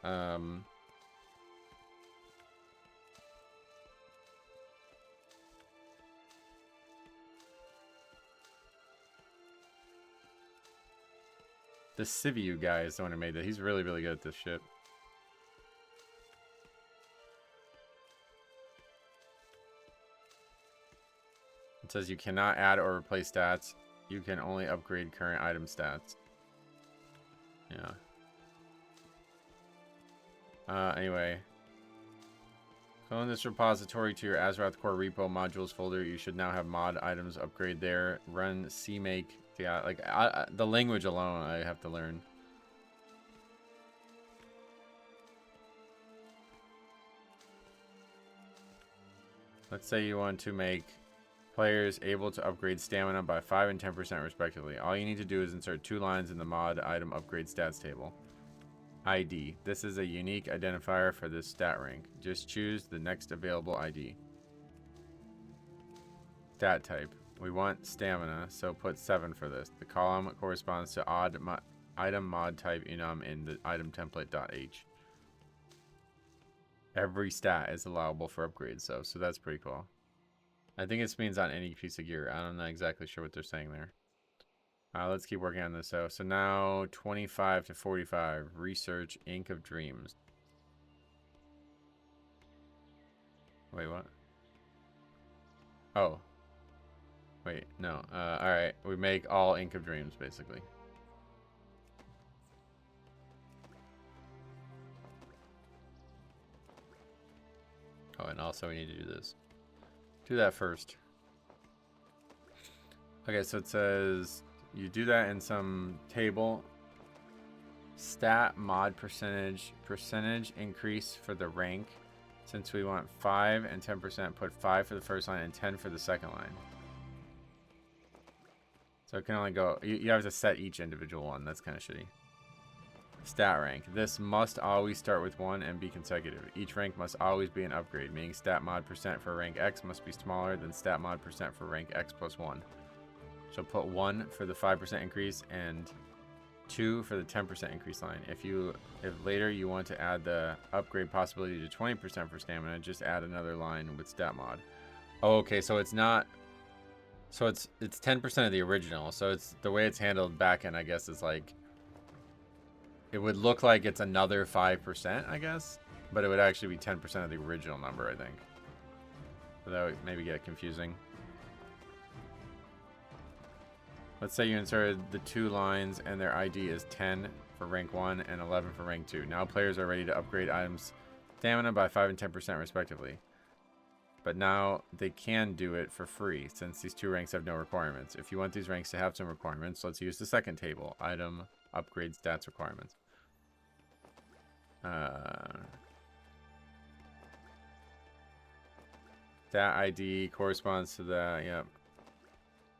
The Sivu guy is the one who made that. He's really, really good at this shit. It says you cannot add or replace stats. You can only upgrade current item stats. Yeah. Anyway. Clone this repository to your Azeroth Core repo modules folder. You should now have mod items upgrade there. Run CMake. Yeah, like the language alone I have to learn. Let's say you want to make players able to upgrade stamina by 5 and 10% respectively. All you need to do is insert 2 lines in the mod item upgrade stats table. ID. This is a unique identifier for this stat rank. Just choose the next available ID. Stat type. We want stamina, so put 7 for this. The column corresponds to item mod type enum in the item template.h. Every stat is allowable for upgrades, so that's pretty cool. I think it means on any piece of gear. I'm not exactly sure what they're saying there. Let's keep working on this. So now 25 to 45. Research Ink of Dreams. Wait, what? Oh. Wait, no. Alright. We make all Ink of Dreams, basically. Oh, and also we need to do this. Do that first. Okay, so it says... You do that in some table. Stat mod percentage increase for the rank. Since we want 5 and 10%, put 5 for the first line and 10 for the second line. So it can only go... You have to set each individual one. That's kind of shitty. Stat rank. This must always start with 1 and be consecutive. Each rank must always be an upgrade, meaning stat mod percent for rank X must be smaller than stat mod percent for rank X plus 1. So put 1 for the 5% increase and 2 for the 10% increase line. If later you want to add the upgrade possibility to 20% for stamina, just add another line with stat mod. Oh, okay, so it's not... So it's 10% of the original. So it's the way it's handled back end, I guess, is like... It would look like it's another 5%, I guess. But it would actually be 10% of the original number, I think. But that would maybe get confusing. Let's say you inserted the 2 lines and their ID is 10 for rank 1 and 11 for rank 2. Now players are ready to upgrade items stamina by 5 and 10% respectively. But now they can do it for free since these 2 ranks have no requirements. If you want these ranks to have some requirements, let's use the second table. Item, upgrade, stats requirements. Stat ID corresponds to that. Yep.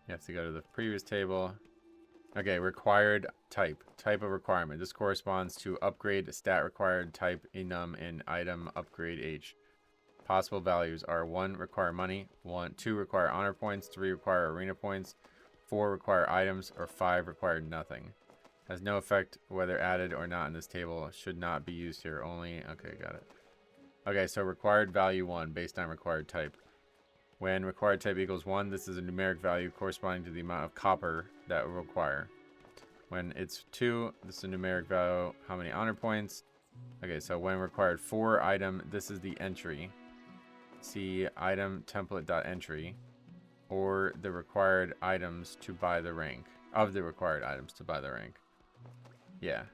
You have to go to the previous table. Okay, required type. Type of requirement. This corresponds to upgrade stat required type enum in item upgrade H. Possible values are 1 require money, 2 require honor points, 3 require arena points, 4 require items, or 5 require nothing. Has no effect whether added or not in this table. Should not be used here only. Okay, got it. Okay, so required value 1 based on required type. When required type equals 1, this is a numeric value corresponding to the amount of copper that it will require. When it's 2, this is a numeric value, how many honor points. Okay, so when required 4 item, this is the entry. See item template.entry, or the required items to buy the rank. Of the required items to buy the rank. Yeah.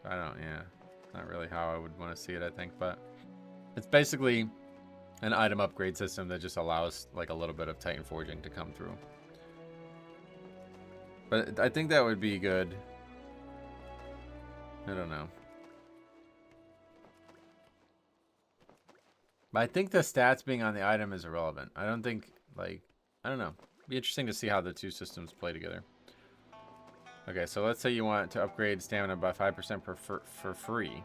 Yeah. Not really how I would want to see it, I think, but it's basically an item upgrade system that just allows like a little bit of Titan forging to come through. But I think that would be good. I don't know. But I think the stats being on the item is irrelevant. I don't think, like, I don't know. It'd be interesting to see how the 2 systems play together. Okay, so let's say you want to upgrade stamina by 5% for free.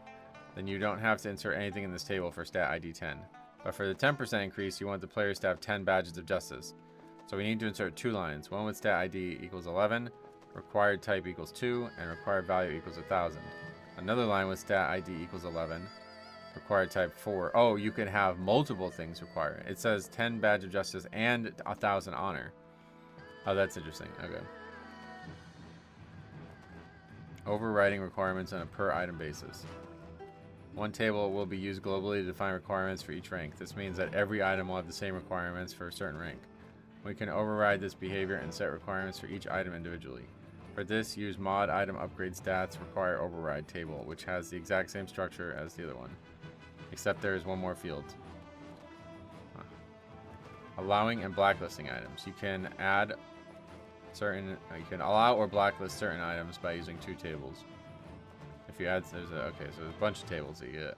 Then you don't have to insert anything in this table for stat ID 10. But for the 10% increase, you want the players to have 10 badges of justice. So we need to insert 2 lines. One with stat ID equals 11, required type equals 2, and required value equals 1,000. Another line with stat ID equals 11, required type 4. Oh, you can have multiple things required. It says 10 badge of justice and 1,000 honor. Oh, that's interesting. Okay. Overriding requirements on a per item basis. One table will be used globally to define requirements for each rank. This means that every item will have the same requirements for a certain rank. We can override this behavior and set requirements for each item individually. For this, use mod item upgrade stats require override table, which has the exact same structure as the other one, except there is one more field. Allowing and blacklisting items. You can allow or blacklist certain items by using 2 tables. If you add, so there's a bunch of tables that you get.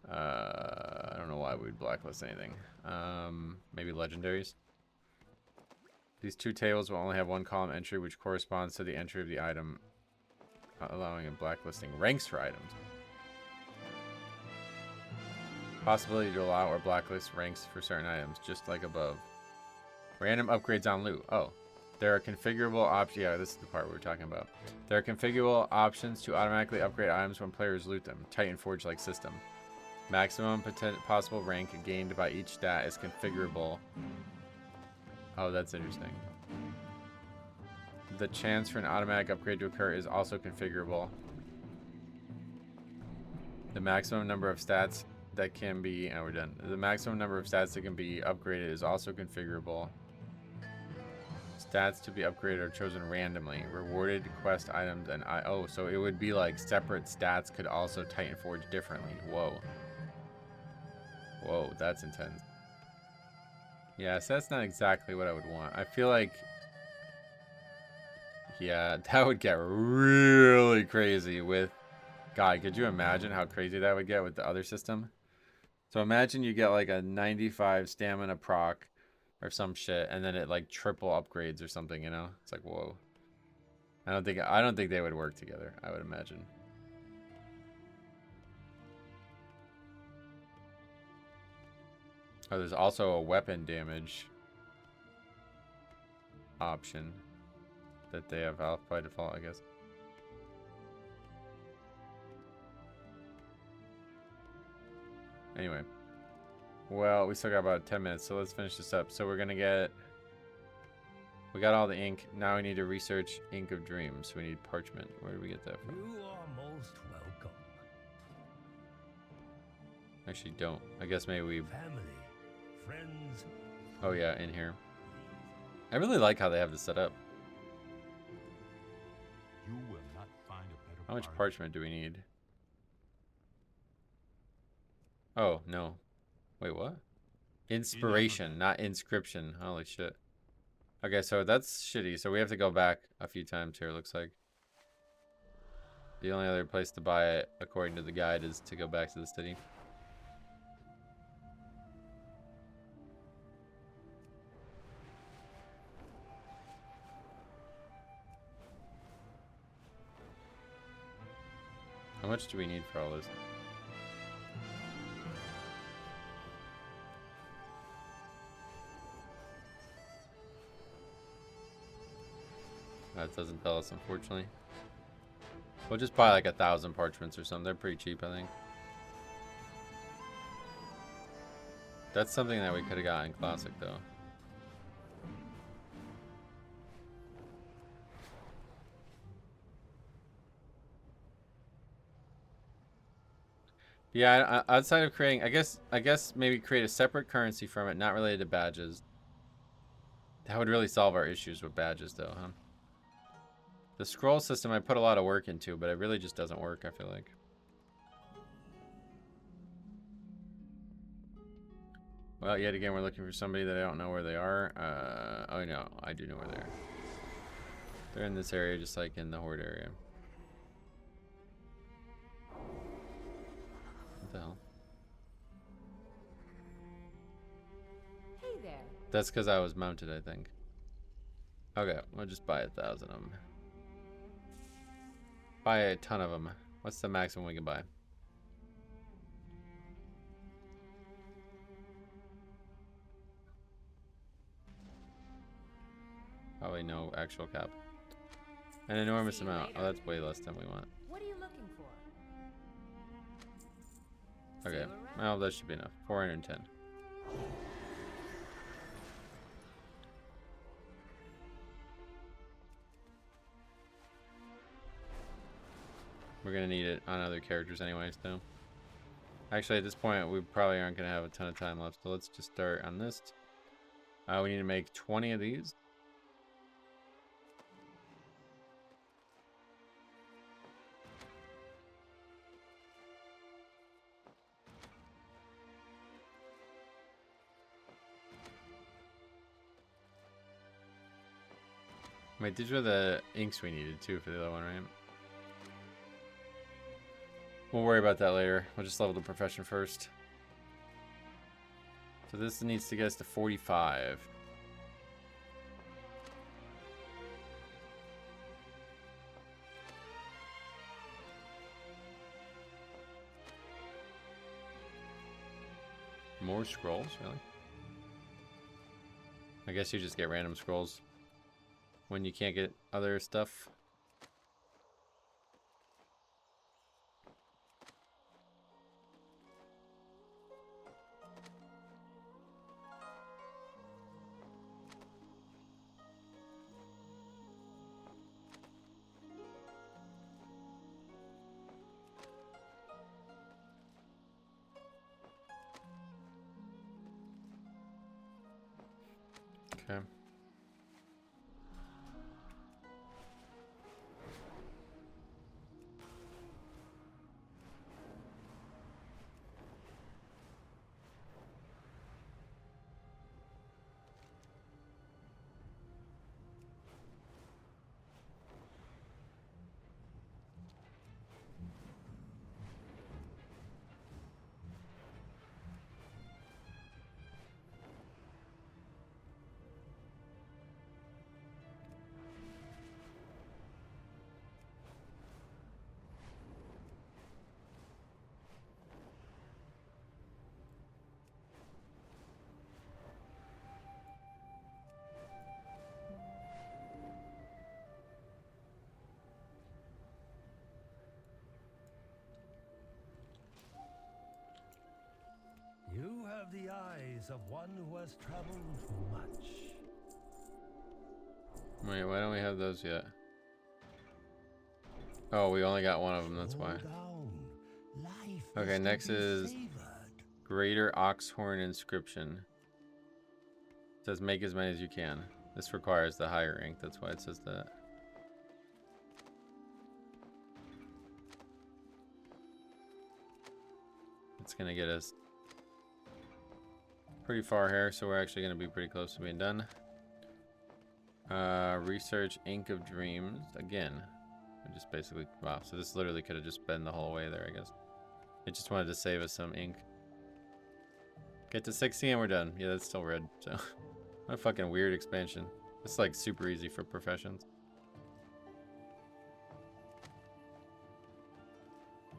I don't know why we would blacklist anything. Maybe legendaries. These 2 tables will only have 1 column entry, which corresponds to the entry of the item. Allowing and blacklisting ranks for items. Possibility to allow or blacklist ranks for certain items, just like above. Random upgrades on loot. Oh. There are configurable options. Yeah, this is the part we were talking about. There are configurable options to automatically upgrade items when players loot them. Titan Forge-like system. Maximum possible rank gained by each stat is configurable. Oh, that's interesting. The chance for an automatic upgrade to occur is also configurable. The maximum number of stats that can be... Oh, we're done. The maximum number of stats that can be upgraded is also configurable. Stats to be upgraded are chosen randomly. Rewarded quest items and oh, so it would be like separate stats could also Titan Forge differently. Whoa. Whoa, that's intense. Yeah, so that's not exactly what I would want. I feel like, yeah, that would get really crazy with, God, could you imagine how crazy that would get with the other system? So imagine you get like a 95 stamina proc or some shit, and then it like triple upgrades or something, you know? It's like, whoa. I don't think they would work together, I would imagine. Oh, there's also a weapon damage option that they have off by default, I guess. Anyway. Well, we still got about 10 minutes, so let's finish this up. So we're gonna get... We got all the ink. Now we need to research Ink of Dreams. We need parchment. Where do we get that from? You are most welcome. Actually, don't. I guess maybe we... family, friends. Oh, yeah, in here. I really like how they have this set up. You will not find a better How much bargain. parchment do we need? Oh, no. Wait, what? Inspiration, not inscription. Holy shit. Okay, so that's shitty. So we have to go back a few times here, looks like. The only other place to buy it, according to the guide, is to go back to the city. How much do we need for all this? That doesn't tell us, unfortunately. We'll just buy like 1,000 parchments or something. They're pretty cheap, I think. That's something that we could have got in Classic, though. Yeah, outside of creating, I guess maybe create a separate currency from it, not related to badges. That would really solve our issues with badges, though, huh? The scroll system I put a lot of work into, but it really just doesn't work, I feel like. Well, yet again, we're looking for somebody that I don't know where they are. Oh, no, I do know where they are. They're in this area, just like in the Horde area. What the hell? Hey there. That's because I was mounted, I think. Okay, we'll just buy 1,000 of them. Buy a ton of them. What's the maximum we can buy? Probably no actual cap. An enormous See you amount. Oh, later. that's way less than we want. What are you looking for? Okay, See you around. well, that should be enough. 410. We're gonna need it on other characters anyways, though. Actually, at this point, we probably aren't gonna have a ton of time left, so let's just start on this. We need to make 20 of these. Wait, these were the inks we needed too for the other one, right? We'll worry about that later. We'll just level the profession first. So this needs to get us to 45. More scrolls, really? I guess you just get random scrolls when you can't get other stuff. Okay. You have the eyes of one who has traveled much. Wait, why don't we have those yet? Oh, we only got one of them, that's why. Slow down. Life Okay, is to next be is savored. Greater Oxhorn inscription. It says make as many as you can. This requires the higher rank, that's why it says that. It's gonna get us pretty far here, so we're actually gonna be pretty close to being done. Research Ink of Dreams again. We just basically, wow, so this literally could have just been the whole way there, I guess. It just wanted to save us some ink. Get to 60 and we're done. Yeah, that's still red, so what a fucking weird expansion. It's like super easy for professions.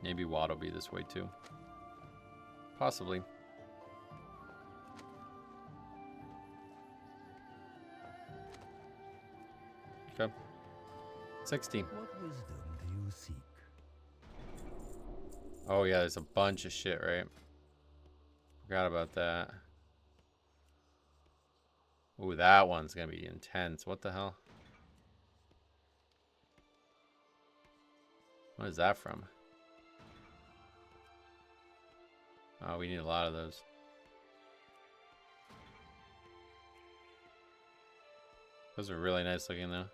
Maybe WAD will be this way too. Possibly. Okay. 60. What wisdom do you seek? Oh yeah, there's a bunch of shit, right? Forgot about that. Ooh, that one's gonna be intense. What the hell? What is that from? Oh, we need a lot of those. Those are really nice looking though.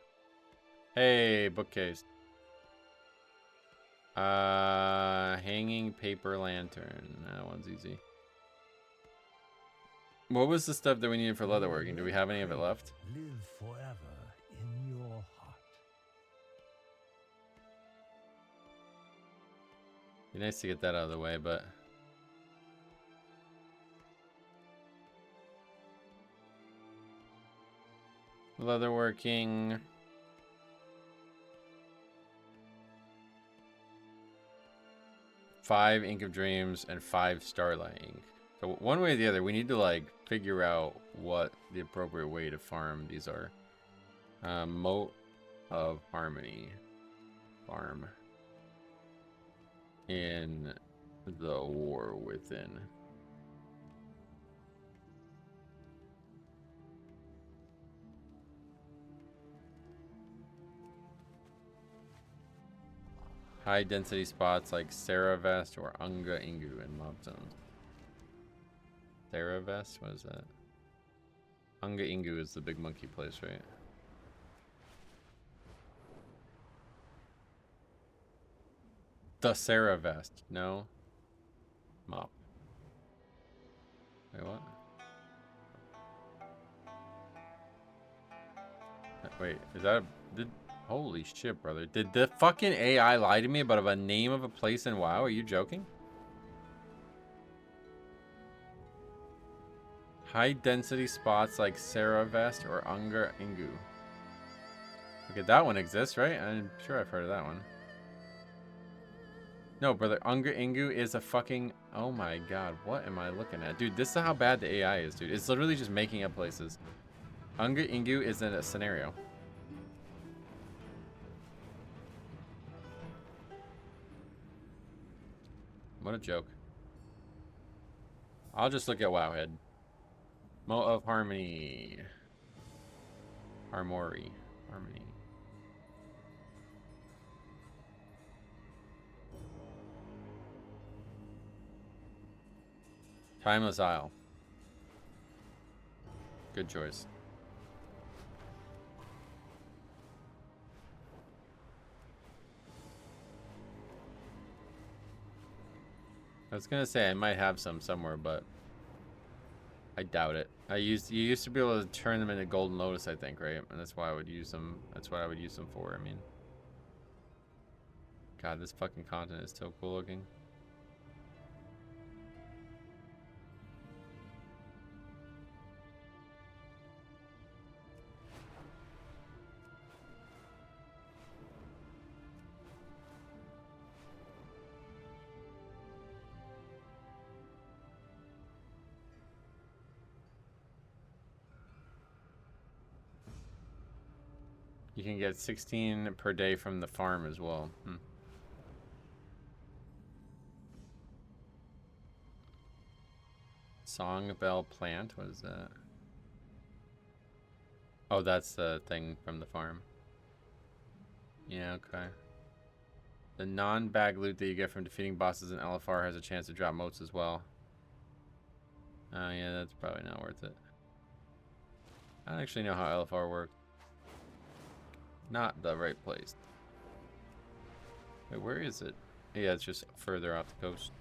Hey, bookcase. Hanging paper lantern. That one's easy. What was the stuff that we needed for leatherworking? Do we have any of it left? Live forever in your heart. Be nice to get that out of the way, but leatherworking. Five Ink of Dreams and 5 Starlight Ink. So one way or the other, we need to like figure out what the appropriate way to farm these are. Moat of Harmony farm in the War Within. High density spots like Saravest or Unga Ingu in mob zones. Saravest? What is that? Unga Ingu is the big monkey place, right? The Saravest. No. Mop. Wait, what? Wait, is that a... Holy shit, brother. Did the fucking AI lie to me about a name of a place in WoW? Are you joking? High density spots like Saravest or Unga Ingu. Okay, that one exists, right? I'm sure I've heard of that one. No, brother, Unga Ingu is a fucking... Oh my god, what am I looking at? Dude, this is how bad the AI is, dude. It's literally just making up places. Unga Ingu is in a scenario. What a joke. I'll just look at Wowhead. Moat of Harmony. Harmony. Timeless Isle. Good choice. I was gonna say I might have some somewhere, but I doubt it. You used to be able to turn them into Golden Lotus, I think, right? And that's why I would use them. That's what I would use them for. I mean, God, this fucking continent is so cool looking. You can get 16 per day from the farm as well. Songbell plant, what is that? Oh, that's the thing from the farm. Yeah, okay. The non-bag loot that you get from defeating bosses in LFR has a chance to drop motes as well. Oh yeah, that's probably not worth it. I don't actually know how LFR works. Not the right place. Wait, where is it? Yeah, it's just further off the coast.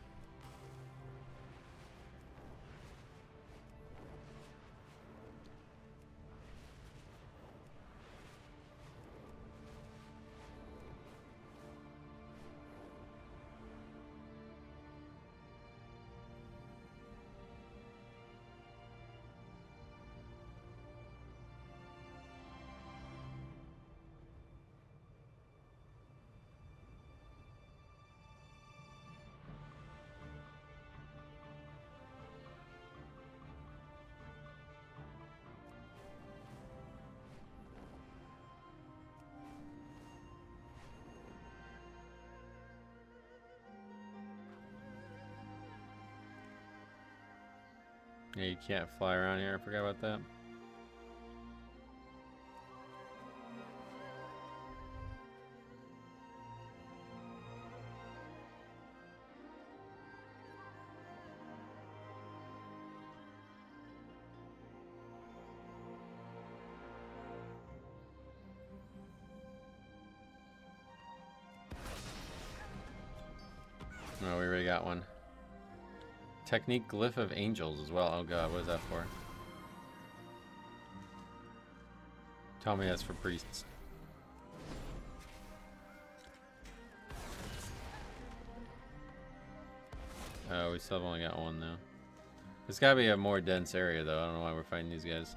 Yeah, you can't fly around here. I forgot about that. Oh, we already got one. Technique Glyph of Angels as well. Oh god, what is that for? Tell me that's for priests. Oh, we still have only got one though. It's gotta be a more dense area though. I don't know why we're fighting these guys.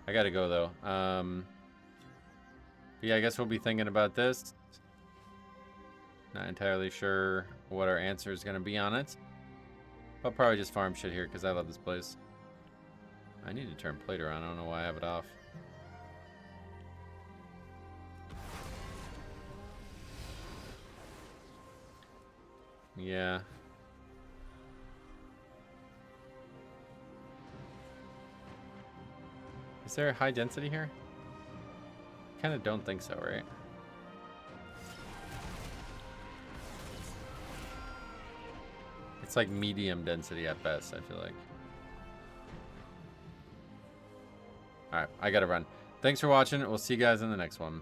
I gotta go though. But yeah, I guess we'll be thinking about this. Not entirely sure what our answer is gonna be on it. I'll probably just farm shit here because I love this place. I need to turn plate around. I don't know why I have it off. Yeah. Is there a high density here? Kind of don't think so, right? It's like medium density at best, I feel like. Alright, I gotta run. Thanks for watching. We'll see you guys in the next one.